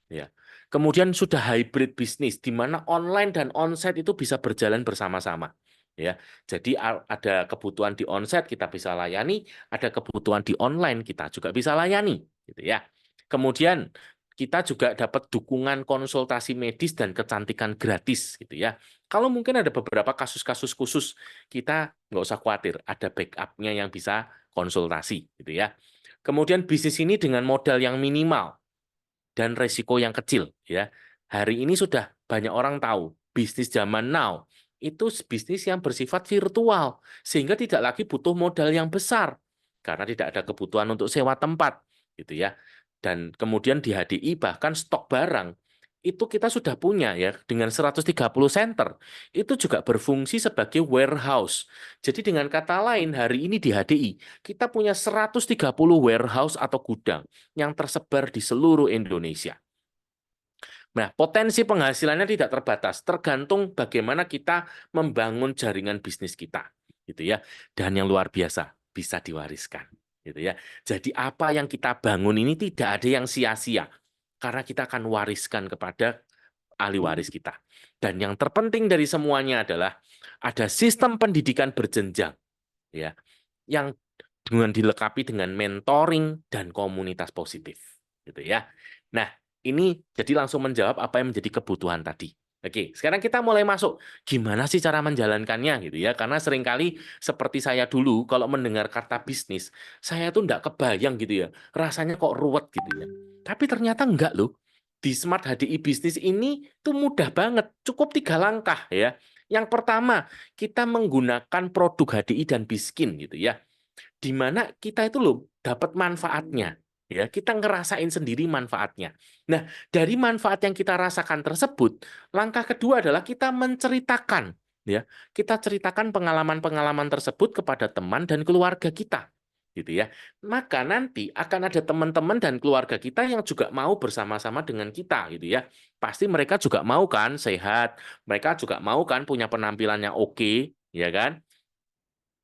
Ya. Kemudian sudah hybrid bisnis di mana online dan onsite itu bisa berjalan bersama-sama. Ya. Jadi ada kebutuhan di onsite kita bisa layani, ada kebutuhan di online kita juga bisa layani, gitu ya. Kemudian kita juga dapat dukungan konsultasi medis dan kecantikan gratis, gitu ya. Kalau mungkin ada beberapa kasus-kasus khusus, kita nggak usah khawatir, ada backup-nya yang bisa konsultasi, gitu ya. Kemudian bisnis ini dengan modal yang minimal dan resiko yang kecil ya. Hari ini sudah banyak orang tahu bisnis zaman now itu bisnis yang bersifat virtual sehingga tidak lagi butuh modal yang besar karena tidak ada kebutuhan untuk sewa tempat gitu ya. Dan kemudian di HDI bahkan stok barang itu kita sudah punya ya dengan 130 center itu juga berfungsi sebagai warehouse. Jadi dengan kata lain hari ini di HDI kita punya 130 warehouse atau gudang yang tersebar di seluruh Indonesia. Nah, potensi penghasilannya tidak terbatas, tergantung bagaimana kita membangun jaringan bisnis kita, gitu ya. Dan yang luar biasa, bisa diwariskan, gitu ya. Jadi apa yang kita bangun ini tidak ada yang sia-sia, karena kita akan wariskan kepada ahli waris kita. Dan yang terpenting dari semuanya adalah ada sistem pendidikan berjenjang, ya, yang dengan dilengkapi dengan mentoring dan komunitas positif, gitu ya. Nah, ini jadi langsung menjawab apa yang menjadi kebutuhan tadi. Oke, sekarang kita mulai masuk. Gimana sih cara menjalankannya gitu ya? Karena seringkali seperti saya dulu, kalau mendengar kata bisnis, saya tuh nggak kebayang gitu ya. Rasanya kok ruwet gitu ya. Tapi ternyata enggak loh. Di Smart HDI Bisnis ini tuh mudah banget. Cukup 3 langkah ya. Yang pertama, kita menggunakan produk HDI dan Biskin gitu ya di mana kita itu loh dapat manfaatnya ya kita ngerasain sendiri manfaatnya. Nah dari manfaat yang kita rasakan tersebut langkah kedua adalah kita menceritakan ya kita ceritakan pengalaman-pengalaman tersebut kepada teman dan keluarga kita gitu ya maka nanti akan ada teman-teman dan keluarga kita yang juga mau bersama-sama dengan kita gitu ya pasti mereka juga mau kan sehat mereka juga mau kan punya penampilan yang oke ya kan.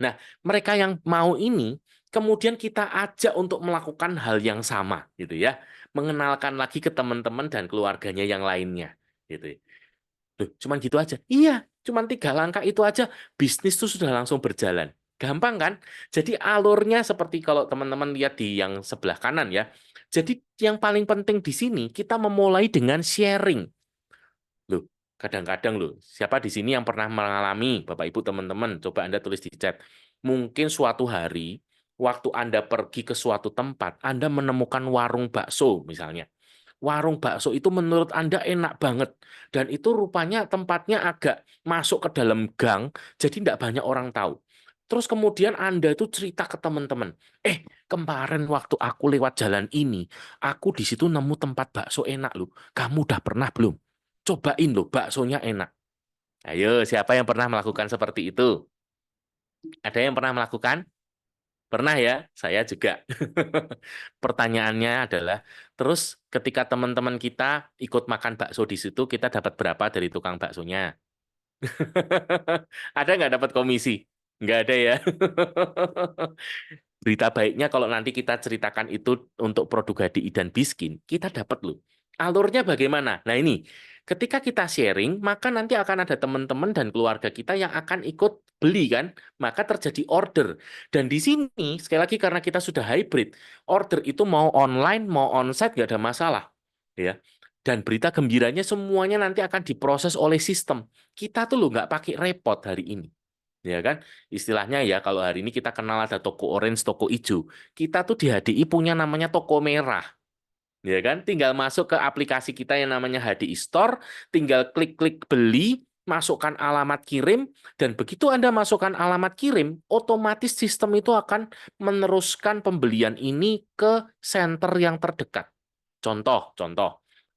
Nah, mereka yang mau ini kemudian kita ajak untuk melakukan hal yang sama, gitu ya. Mengenalkan lagi ke teman-teman dan keluarganya yang lainnya, gitu. Loh, cuman gitu aja. Iya, cuman 3 langkah itu aja bisnis tuh sudah langsung berjalan. Gampang kan? Jadi alurnya seperti kalau teman-teman lihat di yang sebelah kanan ya. Jadi yang paling penting di sini kita memulai dengan sharing. Loh, kadang-kadang loh, siapa di sini yang pernah mengalami, Bapak Ibu teman-teman, coba Anda tulis di chat. Mungkin suatu hari, waktu Anda pergi ke suatu tempat, Anda menemukan warung bakso misalnya. Warung bakso itu menurut Anda enak banget. Dan itu rupanya tempatnya agak masuk ke dalam gang, jadi tidak banyak orang tahu. Terus kemudian Anda itu cerita ke teman-teman, kemarin waktu aku lewat jalan ini, aku di situ nemu tempat bakso enak loh. Kamu udah pernah belum? Cobain loh, baksonya enak. Ayo, siapa yang pernah melakukan seperti itu? Ada yang pernah melakukan? Pernah ya? Saya juga. Pertanyaannya adalah, terus ketika teman-teman kita ikut makan bakso di situ, kita dapat berapa dari tukang baksonya? Ada nggak dapat komisi? Nggak ada ya. Berita baiknya kalau nanti kita ceritakan itu untuk produk HDI dan Biskin, kita dapat loh. Alurnya bagaimana? Nah ini, ketika kita sharing, maka nanti akan ada teman-teman dan keluarga kita yang akan ikut beli kan, maka terjadi order. Dan di sini, sekali lagi karena kita sudah hybrid, order itu mau online, mau onsite, nggak ada masalah. Ya. Dan berita gembiranya semuanya nanti akan diproses oleh sistem. Kita tuh loh nggak pakai repot hari ini. Ya kan, istilahnya ya kalau hari ini kita kenal ada toko orange, toko hijau, kita tuh di HDI punya namanya toko merah, ya kan, tinggal masuk ke aplikasi kita yang namanya HDI Store, tinggal klik-klik beli, masukkan alamat kirim, dan begitu Anda masukkan alamat kirim, otomatis sistem itu akan meneruskan pembelian ini ke center yang terdekat. Contoh,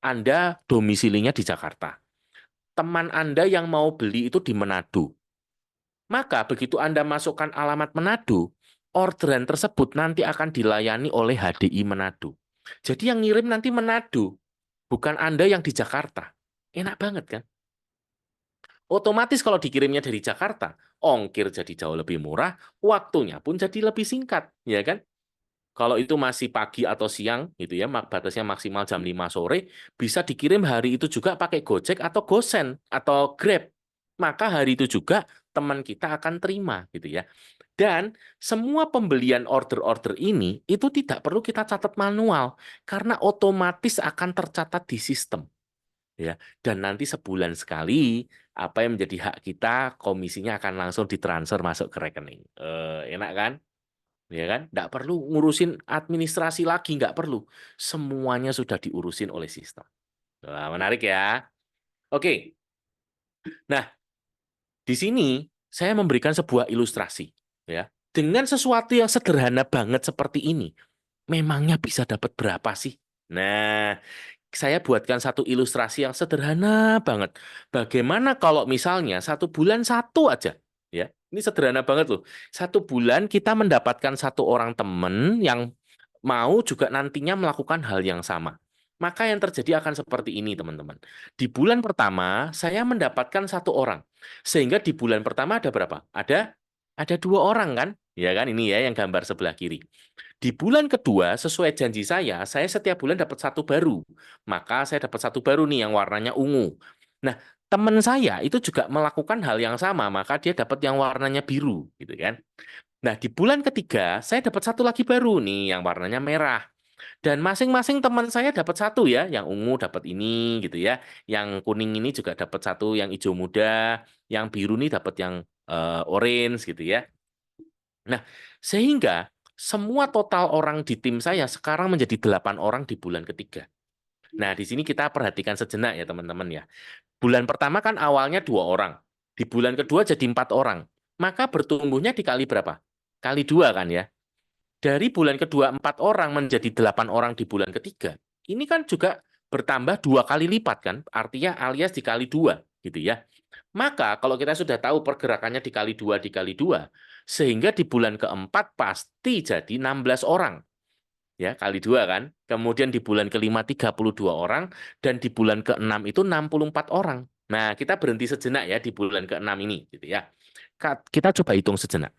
Anda domisilinya di Jakarta, teman Anda yang mau beli itu di Manado. Maka begitu Anda masukkan alamat Manado, orderan tersebut nanti akan dilayani oleh HDI Manado. Jadi yang ngirim nanti Manado, bukan Anda yang di Jakarta. Enak banget kan? Otomatis kalau dikirimnya dari Jakarta, ongkir jadi jauh lebih murah, waktunya pun jadi lebih singkat, ya kan? Kalau itu masih pagi atau siang gitu ya, batasnya maksimal jam 5 sore, bisa dikirim hari itu juga pakai Gojek atau GoSend atau Grab. Maka hari itu juga teman kita akan terima gitu ya. Dan semua pembelian order-order ini itu tidak perlu kita catat manual karena otomatis akan tercatat di sistem ya. Dan nanti sebulan sekali apa yang menjadi hak kita komisinya akan langsung ditransfer masuk ke rekening. Enak kan? Ya kan? Nggak perlu ngurusin administrasi lagi, nggak perlu. Semuanya sudah diurusin oleh sistem. Wah, menarik ya. Oke, nah di sini saya memberikan sebuah ilustrasi, ya. Dengan sesuatu yang sederhana banget seperti ini, memangnya bisa dapat berapa sih? Nah, saya buatkan satu ilustrasi yang sederhana banget. Bagaimana kalau misalnya 1 bulan satu aja, ya? Ini sederhana banget loh. 1 bulan kita mendapatkan satu orang teman yang mau juga nantinya melakukan hal yang sama. Maka yang terjadi akan seperti ini, teman-teman. Di bulan pertama, saya mendapatkan satu orang. Sehingga di bulan pertama ada berapa? Ada 2 orang kan? Ya kan, ini ya yang gambar sebelah kiri. Di bulan kedua, sesuai janji saya setiap bulan dapat satu baru. Maka saya dapat satu baru nih yang warnanya ungu. Nah, teman saya itu juga melakukan hal yang sama, maka dia dapat yang warnanya biru, gitu kan. Nah, di bulan ketiga, saya dapat satu lagi baru nih yang warnanya merah. Dan masing-masing teman saya dapat satu ya, yang ungu dapat ini gitu ya, yang kuning ini juga dapat satu, yang hijau muda, yang biru nih dapat yang orange gitu ya. Nah, sehingga semua total orang di tim saya sekarang menjadi 8 orang di bulan ketiga. Nah, di sini kita perhatikan sejenak ya teman-teman ya. Bulan pertama kan awalnya 2 orang. Di bulan kedua jadi 4 orang. Maka bertumbuhnya dikali berapa? Kali 2 kan ya. Dari bulan kedua 4 orang menjadi 8 orang di bulan ketiga. Ini kan juga bertambah 2 kali lipat kan. Artinya alias dikali 2 gitu ya. Maka kalau kita sudah tahu pergerakannya dikali 2, sehingga di bulan keempat pasti jadi 16 orang. Ya, kali 2 kan. Kemudian di bulan kelima 32 orang, dan di bulan keenam itu 64 orang. Nah, kita berhenti sejenak ya di bulan keenam ini. Gitu ya. Kita coba hitung sejenak.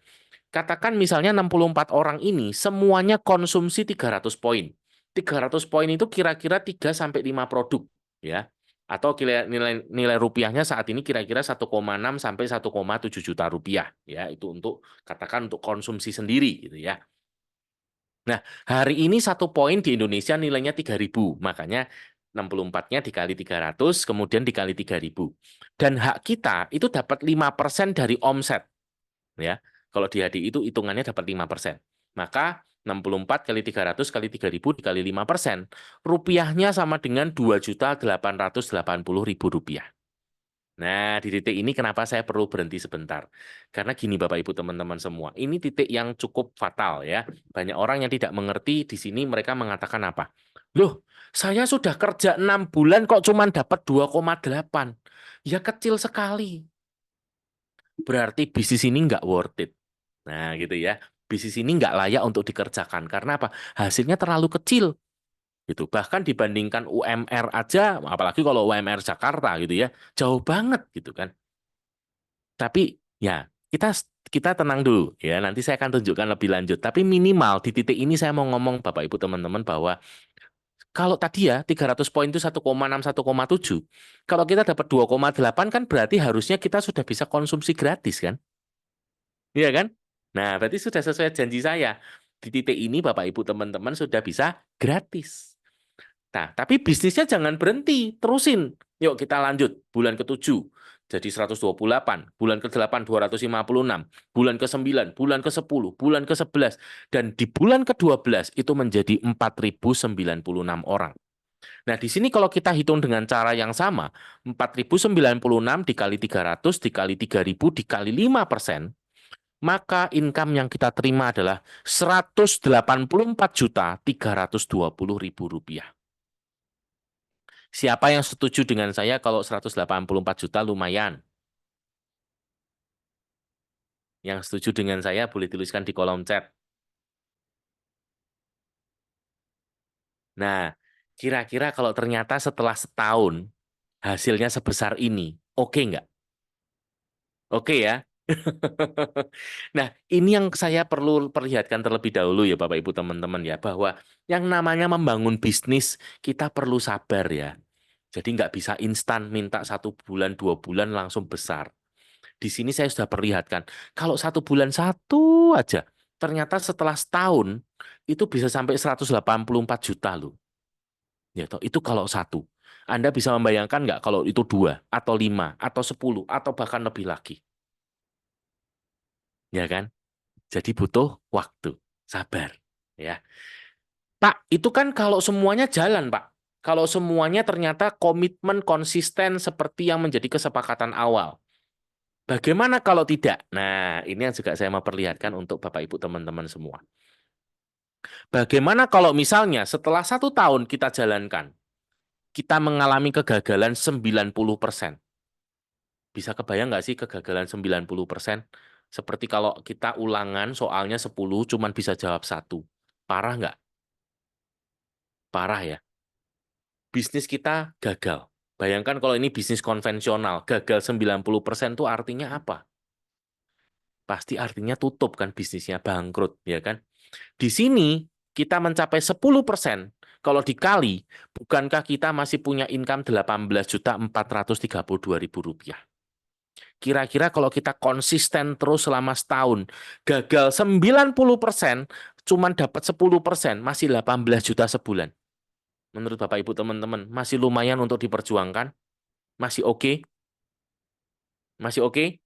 Katakan misalnya 64 orang ini semuanya konsumsi 300 poin. 300 poin itu kira-kira 3 sampai 5 produk ya. Atau nilai nilai rupiahnya saat ini kira-kira 1,6 sampai 1,7 juta rupiah ya. Itu untuk katakan untuk konsumsi sendiri gitu ya. Nah, hari ini 1 poin di Indonesia nilainya 3.000. Makanya 64-nya dikali 300 kemudian dikali 3.000. Dan hak kita itu dapat 5% dari omset ya. Kalau di HDI itu hitungannya dapat 5%. Maka 64 kali 300 kali 3.000 dikali 5%. Rupiahnya sama dengan 2.880.000 rupiah. Nah, di titik ini kenapa saya perlu berhenti sebentar? Karena gini Bapak Ibu teman-teman semua, ini titik yang cukup fatal ya. Banyak orang yang tidak mengerti di sini mereka mengatakan apa? Loh, saya sudah kerja 6 bulan kok cuma dapat 2,8. Ya kecil sekali. Berarti bisnis ini nggak worth it. Nah, gitu ya. Bisnis ini nggak layak untuk dikerjakan. Karena apa? Hasilnya terlalu kecil. Gitu. Bahkan dibandingkan UMR aja, apalagi kalau UMR Jakarta gitu ya, jauh banget gitu kan. Tapi ya kita kita tenang dulu ya. Nanti saya akan tunjukkan lebih lanjut. Tapi minimal di titik ini saya mau ngomong Bapak Ibu teman-teman bahwa kalau tadi ya 300 poin itu 1,6 1,7. Kalau kita dapat 2,8 kan berarti harusnya kita sudah bisa konsumsi gratis kan? Iya kan? Nah, berarti sudah sesuai janji saya. Di titik ini Bapak Ibu teman-teman sudah bisa gratis. Nah, tapi bisnisnya jangan berhenti, terusin. Yuk kita lanjut. Bulan ke-7 jadi 128, bulan ke-8 256, bulan ke-9, bulan ke-10, bulan ke-11, dan di bulan ke-12 itu menjadi 4.096 orang. Nah, di sini kalau kita hitung dengan cara yang sama, 4.096 dikali 300 dikali 3.000 dikali 5%, maka income yang kita terima adalah 184.320.000 rupiah. Siapa yang setuju dengan saya kalau 184 juta lumayan? Yang setuju dengan saya boleh tuliskan di kolom chat. Nah, kira-kira kalau ternyata setelah setahun hasilnya sebesar ini, oke nggak? Oke ya? Nah, ini yang saya perlu perlihatkan terlebih dahulu ya Bapak Ibu teman-teman ya, bahwa yang namanya membangun bisnis kita perlu sabar ya. Jadi nggak bisa instan minta 1 bulan, 2 bulan langsung besar. Di sini saya sudah perlihatkan, kalau 1 bulan satu aja, ternyata setelah setahun itu bisa sampai 184 juta loh. Ya, toh, itu kalau satu. Anda bisa membayangkan nggak kalau itu 2, atau 5, atau 10, atau bahkan lebih lagi. Ya kan? Jadi butuh waktu, sabar. Ya, Pak, itu kan kalau semuanya jalan, Pak. Kalau semuanya ternyata komitmen konsisten seperti yang menjadi kesepakatan awal. Bagaimana kalau tidak? Nah, ini yang juga saya mau perlihatkan untuk Bapak Ibu teman-teman semua. Bagaimana kalau misalnya setelah 1 tahun kita jalankan, kita mengalami kegagalan 90%. Bisa kebayang nggak sih kegagalan 90%? Seperti kalau kita ulangan soalnya 10, cuman bisa jawab satu. Parah nggak? Parah ya. Bisnis kita gagal. Bayangkan kalau ini bisnis konvensional, gagal 90% itu artinya apa? Pasti artinya tutup kan bisnisnya, bangkrut, ya kan? Di sini kita mencapai 10%. Kalau dikali, bukankah kita masih punya income 18.432.000 rupiah? Kira-kira kalau kita konsisten terus selama setahun, gagal 90%, cuman dapat 10%, masih 18 juta sebulan. Menurut Bapak Ibu teman-teman, masih lumayan untuk diperjuangkan? Masih oke? Masih oke?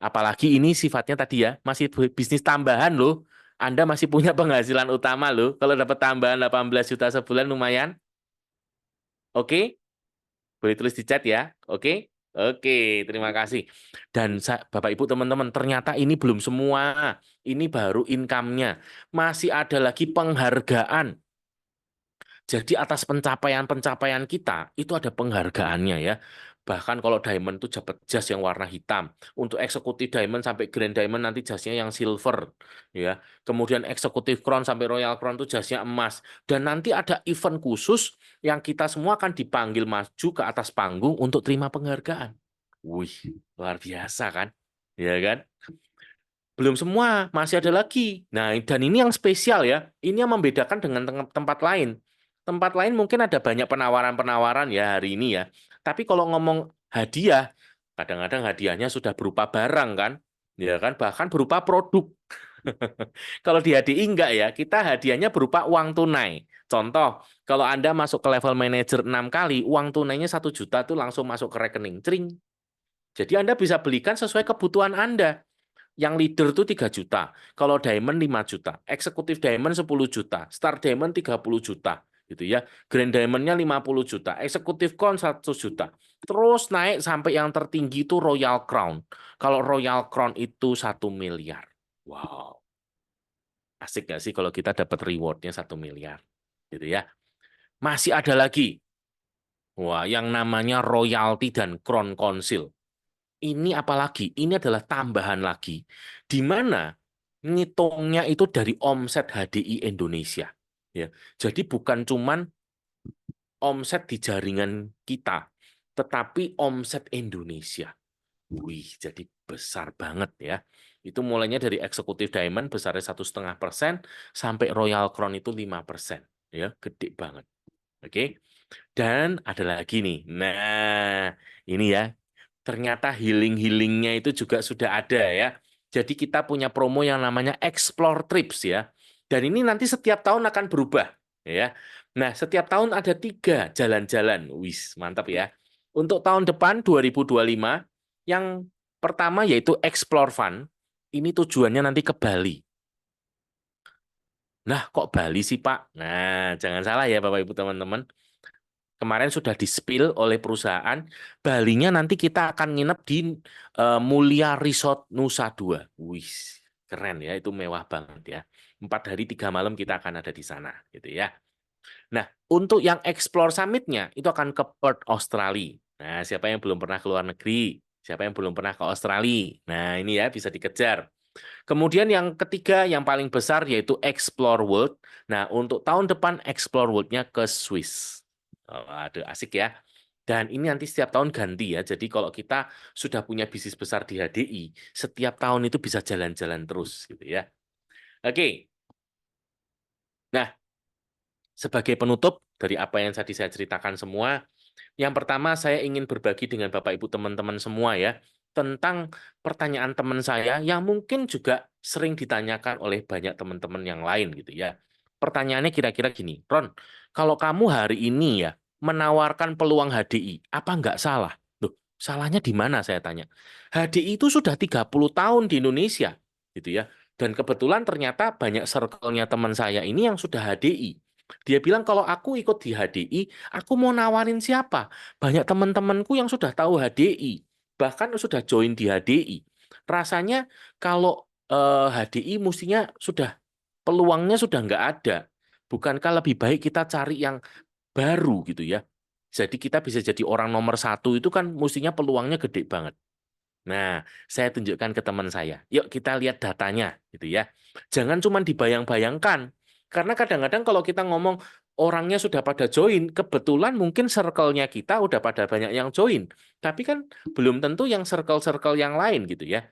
Apalagi ini sifatnya tadi ya, masih bisnis tambahan loh. Anda masih punya penghasilan utama loh. Kalau dapat tambahan 18 juta sebulan lumayan. Oke? Boleh tulis di chat ya. Oke? Oke, terima kasih. Dan Bapak Ibu teman-teman, ternyata ini belum semua. Ini baru income-nya. Masih ada lagi penghargaan. Jadi atas pencapaian-pencapaian kita itu ada penghargaannya ya. Bahkan kalau diamond itu dapat jas yang warna hitam. Untuk eksekutif diamond sampai grand diamond nanti jasnya yang silver ya. Kemudian eksekutif crown sampai royal crown itu jasnya emas. Dan nanti ada event khusus yang kita semua akan dipanggil maju ke atas panggung untuk terima penghargaan. Wih, luar biasa kan? Ya kan? Belum semua, masih ada lagi. Nah, dan ini yang spesial ya. Ini yang membedakan dengan tempat lain. Tempat lain mungkin ada banyak penawaran-penawaran ya hari ini ya. Tapi kalau ngomong hadiah, kadang-kadang hadiahnya sudah berupa barang kan. Ya kan, bahkan berupa produk. Kalau di HDI enggak ya, kita hadiahnya berupa uang tunai. Contoh, kalau Anda masuk ke level manager 6 kali, uang tunainya 1 juta itu langsung masuk ke rekening. Cring. Jadi Anda bisa belikan sesuai kebutuhan Anda. Yang leader itu 3 juta. Kalau diamond 5 juta. Eksekutif diamond 10 juta. Star diamond 30 juta. Gitu ya. Grand diamondnya 50 juta. Eksekutif crown 100 juta. Terus naik sampai yang tertinggi itu Royal Crown. Kalau Royal Crown itu 1 miliar. Wow, asik nggak sih kalau kita dapat rewardnya 1 miliar, gitu ya. Masih ada lagi, wah, yang namanya royalty dan crown council. Ini apalagi? Ini adalah tambahan lagi, di mana ngitungnya itu dari omset HDI Indonesia. Ya, jadi bukan cuman omset di jaringan kita, tetapi omset Indonesia. Wih, jadi besar banget ya. Itu mulainya dari eksekutif diamond besarnya 1,5% sampai Royal Crown itu 5%. Ya, gede banget. Oke. Dan ada lagi nih. Nah, ini ya. Ternyata healing-healingnya itu juga sudah ada ya. Jadi kita punya promo yang namanya Explore Trips ya. Dan ini nanti setiap tahun akan berubah ya. Nah, setiap tahun ada 3 jalan-jalan. Wis, mantap ya. Untuk tahun depan 2025, yang pertama yaitu Explore Fun. Ini tujuannya nanti ke Bali. Nah, kok Bali sih, Pak? Nah, jangan salah ya Bapak Ibu teman-teman. Kemarin sudah di-spill oleh perusahaan, Balinya nanti kita akan nginep di Mulia Resort Nusa Dua. Wih, keren ya, itu mewah banget ya. 4 hari 3 malam kita akan ada di sana, gitu ya. Nah, untuk yang Explore Summit-nya itu akan ke Perth, Australia. Nah, siapa yang belum pernah ke luar negeri? Siapa yang belum pernah ke Australia? Nah, ini ya bisa dikejar. Kemudian yang ketiga, yang paling besar yaitu Explore World. Nah, untuk tahun depan Explore World-nya ke Swiss. Oh, aduh, asik ya. Dan ini nanti setiap tahun ganti ya. Jadi kalau kita sudah punya bisnis besar di HDI, setiap tahun itu bisa jalan-jalan terus gitu ya. Oke. Nah, sebagai penutup dari apa yang tadi saya ceritakan semua, yang pertama saya ingin berbagi dengan Bapak Ibu teman-teman semua ya, tentang pertanyaan teman saya yang mungkin juga sering ditanyakan oleh banyak teman-teman yang lain gitu ya. Pertanyaannya kira-kira gini, Ron, kalau kamu hari ini ya menawarkan peluang HDI, apa nggak salah? Loh, salahnya di mana saya tanya? HDI itu sudah 30 tahun di Indonesia gitu ya. Dan kebetulan ternyata banyak circle-nya teman saya ini yang sudah HDI. Dia bilang kalau aku ikut di HDI, aku mau nawarin siapa? Banyak teman-temanku yang sudah tahu HDI, bahkan sudah join di HDI. Rasanya kalau HDI mestinya sudah peluangnya sudah nggak ada. Bukankah lebih baik kita cari yang baru gitu ya? Jadi kita bisa jadi orang nomor satu itu kan mestinya peluangnya gede banget. Nah, saya tunjukkan ke teman saya. Yuk kita lihat datanya, gitu ya. Jangan cuma dibayang-bayangkan. Karena kadang-kadang kalau kita ngomong orangnya sudah pada join, kebetulan mungkin circle-nya kita udah pada banyak yang join. Tapi kan belum tentu yang circle-circle yang lain gitu ya.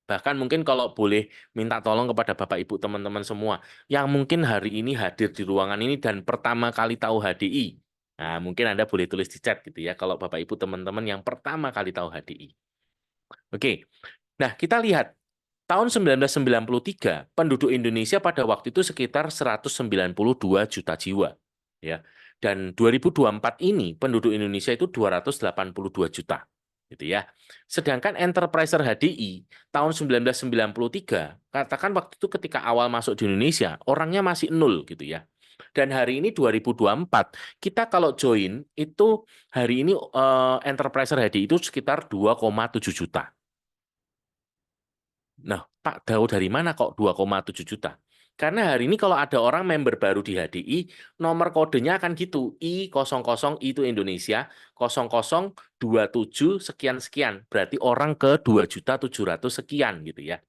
Bahkan mungkin kalau boleh minta tolong kepada Bapak Ibu teman-teman semua, yang mungkin hari ini hadir di ruangan ini dan pertama kali tahu HDI. Nah, mungkin Anda boleh tulis di chat gitu ya, kalau Bapak Ibu teman-teman yang pertama kali tahu HDI. Oke, nah kita lihat tahun 1993 penduduk Indonesia pada waktu itu sekitar 192 juta jiwa, ya. Dan 2024 ini penduduk Indonesia itu 282 juta, gitu ya. Sedangkan Enterpriser HDI tahun 1993 katakan waktu itu ketika awal masuk di Indonesia orangnya masih nol, gitu ya. Dan hari ini 2024 kita kalau join itu hari ini Enterpriser HDI itu sekitar 2,7 juta. Nah, Pak tahu dari mana kok 2,7 juta? Karena hari ini kalau ada orang member baru di HDI, nomor kodenya akan gitu. I00 itu Indonesia, 0027 sekian-sekian. Berarti orang ke 2.700.000 sekian gitu ya.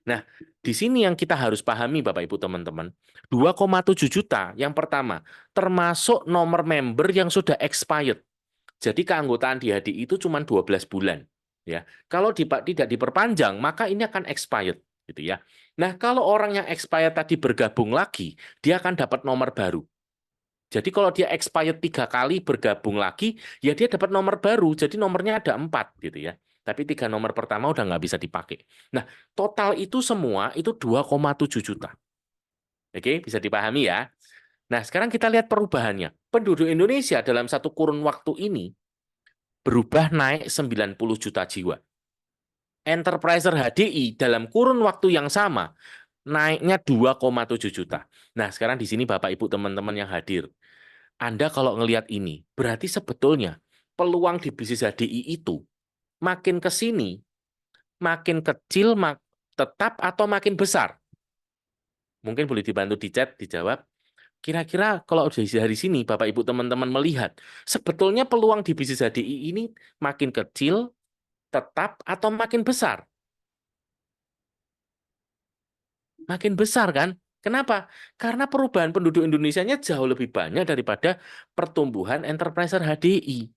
Nah, di sini yang kita harus pahami Bapak Ibu teman-teman. 2,7 juta yang pertama, termasuk nomor member yang sudah expired. Jadi keanggotaan di HDI itu cuma 12 bulan. Ya, kalau tidak diperpanjang, maka ini akan expired, gitu ya. Nah, kalau orang yang expired tadi bergabung lagi, dia akan dapat nomor baru. Jadi kalau dia expired 3 kali bergabung lagi, ya dia dapat nomor baru. Jadi nomornya ada 4, gitu ya. Tapi 3 nomor pertama udah nggak bisa dipakai. Nah, total itu semua itu 2,7 juta. Oke, bisa dipahami ya. Nah, sekarang kita lihat perubahannya. Penduduk Indonesia dalam satu kurun waktu ini berubah naik 90 juta jiwa. Enterpriser HDI dalam kurun waktu yang sama naiknya 2,7 juta. Nah, sekarang di sini Bapak Ibu teman-teman yang hadir. Anda kalau ngelihat ini, berarti sebetulnya peluang di bisnis HDI itu makin ke sini, makin kecil, tetap atau makin besar? Mungkin boleh dibantu di chat, dijawab. Kira-kira kalau dari sini, Bapak Ibu teman-teman melihat, sebetulnya peluang di bisnis HDI ini makin kecil, tetap, atau makin besar? Makin besar kan? Kenapa? Karena perubahan penduduk Indonesia-nya jauh lebih banyak daripada pertumbuhan enterpriser HDI.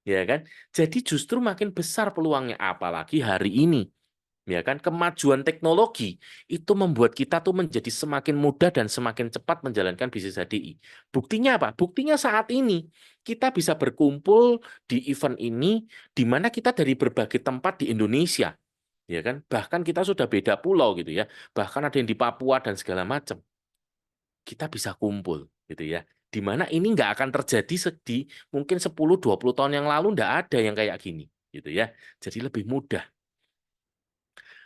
Ya kan? Jadi justru makin besar peluangnya, apalagi hari ini. Ya kan, kemajuan teknologi itu membuat kita tuh menjadi semakin mudah dan semakin cepat menjalankan bisnis HDI. Buktinya apa? Buktinya saat ini kita bisa berkumpul di event ini, di mana kita dari berbagai tempat di Indonesia, ya kan? Bahkan kita sudah beda pulau gitu ya. Bahkan ada yang di Papua dan segala macam. Kita bisa kumpul gitu ya. Di mana ini nggak akan terjadi di mungkin 10-20 tahun yang lalu, nggak ada yang kayak gini gitu ya. Jadi lebih mudah.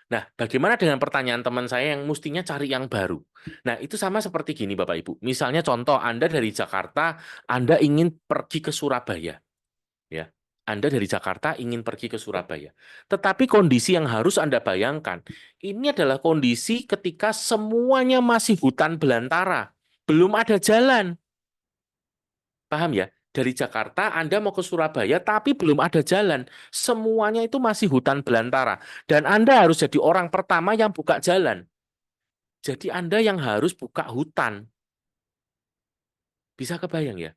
Nah, bagaimana dengan pertanyaan teman saya yang mestinya cari yang baru? Nah, itu sama seperti gini, Bapak Ibu. Misalnya contoh, Anda dari Jakarta, Anda ingin pergi ke Surabaya, ya. Anda dari Jakarta ingin pergi ke Surabaya. Tetapi kondisi yang harus Anda bayangkan, ini adalah kondisi ketika semuanya masih hutan belantara, belum ada jalan. Paham ya? Dari Jakarta Anda mau ke Surabaya tapi belum ada jalan. Semuanya itu masih hutan belantara. Dan Anda harus jadi orang pertama yang buka jalan. Jadi Anda yang harus buka hutan. Bisa kebayang ya?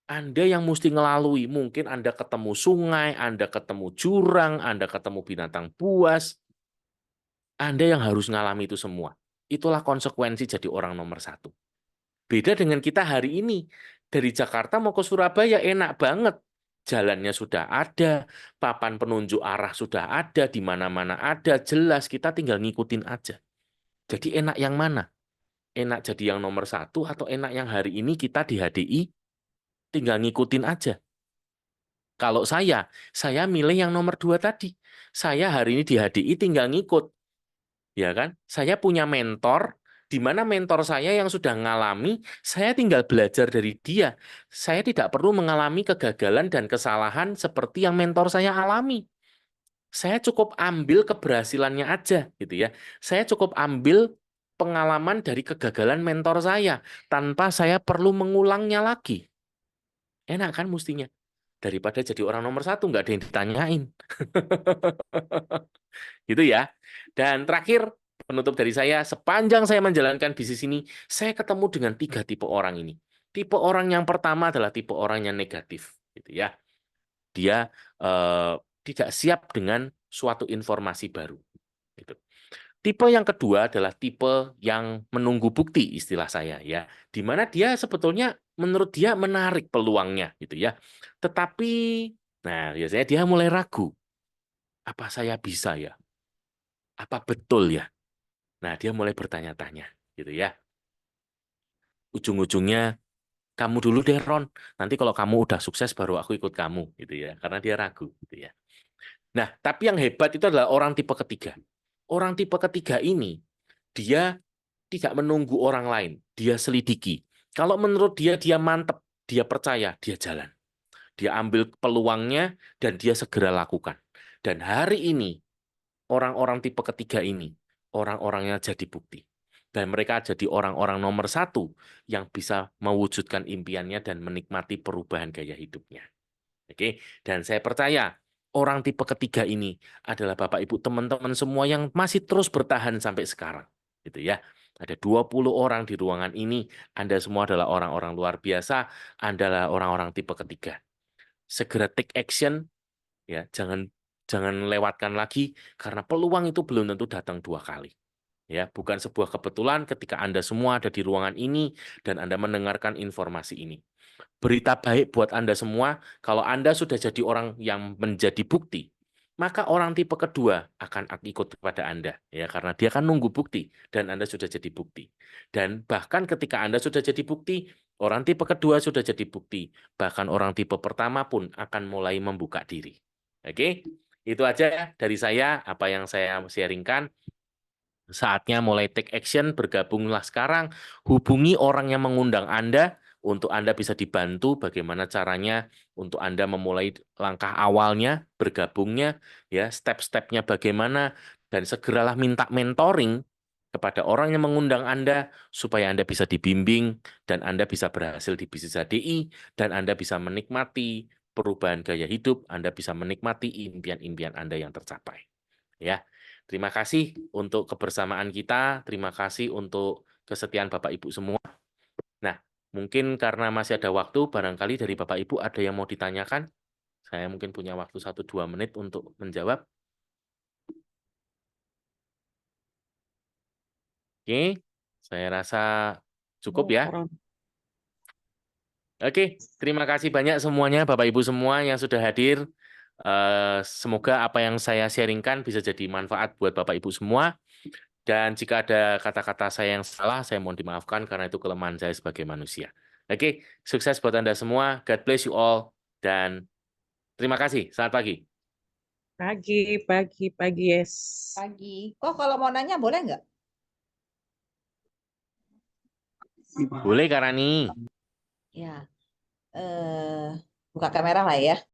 Anda yang mesti ngelalui. Mungkin Anda ketemu sungai, Anda ketemu jurang, Anda ketemu binatang buas. Anda yang harus ngalami itu semua. Itulah konsekuensi jadi orang nomor satu. Beda dengan kita hari ini. Dari Jakarta mau ke Surabaya enak banget. Jalannya sudah ada, papan penunjuk arah sudah ada, di mana-mana ada, jelas kita tinggal ngikutin aja. Jadi enak yang mana? Enak jadi yang nomor satu atau enak yang hari ini kita di HDI tinggal ngikutin aja. Kalau saya milih yang nomor dua tadi. Saya hari ini di HDI tinggal ngikut. Ya kan? Saya punya mentor, di mana mentor saya yang sudah mengalami, saya tinggal belajar dari dia. Saya tidak perlu mengalami kegagalan dan kesalahan seperti yang mentor saya alami. Saya cukup ambil keberhasilannya aja, gitu ya. Saya cukup ambil pengalaman dari kegagalan mentor saya, tanpa saya perlu mengulangnya lagi. Enak kan mestinya? Daripada jadi orang nomor satu, nggak ada yang ditanyain. Gitu ya. Dan terakhir, penutup dari saya, sepanjang saya menjalankan bisnis ini, saya ketemu dengan 3 tipe orang ini. Tipe orang yang pertama adalah tipe orang yang negatif, gitu ya. Dia eh, tidak siap dengan suatu informasi baru. Gitu. Tipe yang kedua adalah tipe yang menunggu bukti, istilah saya ya, di mana dia sebetulnya menurut dia menarik peluangnya, gitu ya. Tetapi, nah biasanya dia mulai ragu, apa saya bisa ya? Apa betul ya? Nah, dia mulai bertanya-tanya, gitu ya. Ujung-ujungnya, kamu dulu deh, Ron. Nanti kalau kamu udah sukses, baru aku ikut kamu, gitu ya. Karena dia ragu, gitu ya. Nah, tapi yang hebat itu adalah orang tipe ketiga. Orang tipe ketiga ini, dia tidak menunggu orang lain. Dia selidiki. Kalau menurut dia, dia mantep. Dia percaya, dia jalan. Dia ambil peluangnya, dan dia segera lakukan. Dan hari ini, orang-orang tipe ketiga ini, orang-orangnya jadi bukti. Dan mereka jadi orang-orang nomor satu yang bisa mewujudkan impiannya dan menikmati perubahan gaya hidupnya. Oke, dan saya percaya orang tipe ketiga ini adalah Bapak Ibu teman-teman semua yang masih terus bertahan sampai sekarang. Gitu ya. Ada 20 orang di ruangan ini, Anda semua adalah orang-orang luar biasa, Anda adalah orang-orang tipe ketiga. Segera take action, ya, jangan jangan lewatkan lagi karena peluang itu belum tentu datang 2 kali. Ya, bukan sebuah kebetulan ketika Anda semua ada di ruangan ini dan Anda mendengarkan informasi ini. Berita baik buat Anda semua, kalau Anda sudah jadi orang yang menjadi bukti, maka orang tipe kedua akan ikut kepada Anda, ya, karena dia kan nunggu bukti dan Anda sudah jadi bukti. Dan bahkan ketika Anda sudah jadi bukti, orang tipe kedua sudah jadi bukti, bahkan orang tipe pertama pun akan mulai membuka diri. Oke, itu aja dari saya apa yang saya sharingkan. Saatnya mulai take action, bergabunglah sekarang, hubungi orang yang mengundang Anda untuk Anda bisa dibantu bagaimana caranya untuk Anda memulai langkah awalnya, bergabungnya, ya, step-stepnya bagaimana, dan segeralah minta mentoring kepada orang yang mengundang Anda supaya Anda bisa dibimbing dan Anda bisa berhasil di bisnis HDI dan Anda bisa menikmati perubahan gaya hidup, Anda bisa menikmati impian-impian Anda yang tercapai. Ya, terima kasih untuk kebersamaan kita, terima kasih untuk kesetiaan Bapak Ibu semua. Nah, mungkin karena masih ada waktu, barangkali dari Bapak Ibu ada yang mau ditanyakan. Saya mungkin punya waktu 1-2 menit untuk menjawab. Oke, saya rasa cukup ya. Oke, terima kasih banyak semuanya Bapak Ibu semua yang sudah hadir. Semoga apa yang saya sharingkan bisa jadi manfaat buat Bapak Ibu semua. Dan jika ada kata-kata saya yang salah, saya mohon dimaafkan karena itu kelemahan saya sebagai manusia. Oke, sukses buat Anda semua. God bless you all. Dan terima kasih. Selamat pagi. Pagi, yes. Pagi. Kok kalau mau nanya boleh nggak? Boleh, Karani. Ya, buka kamera lah ya.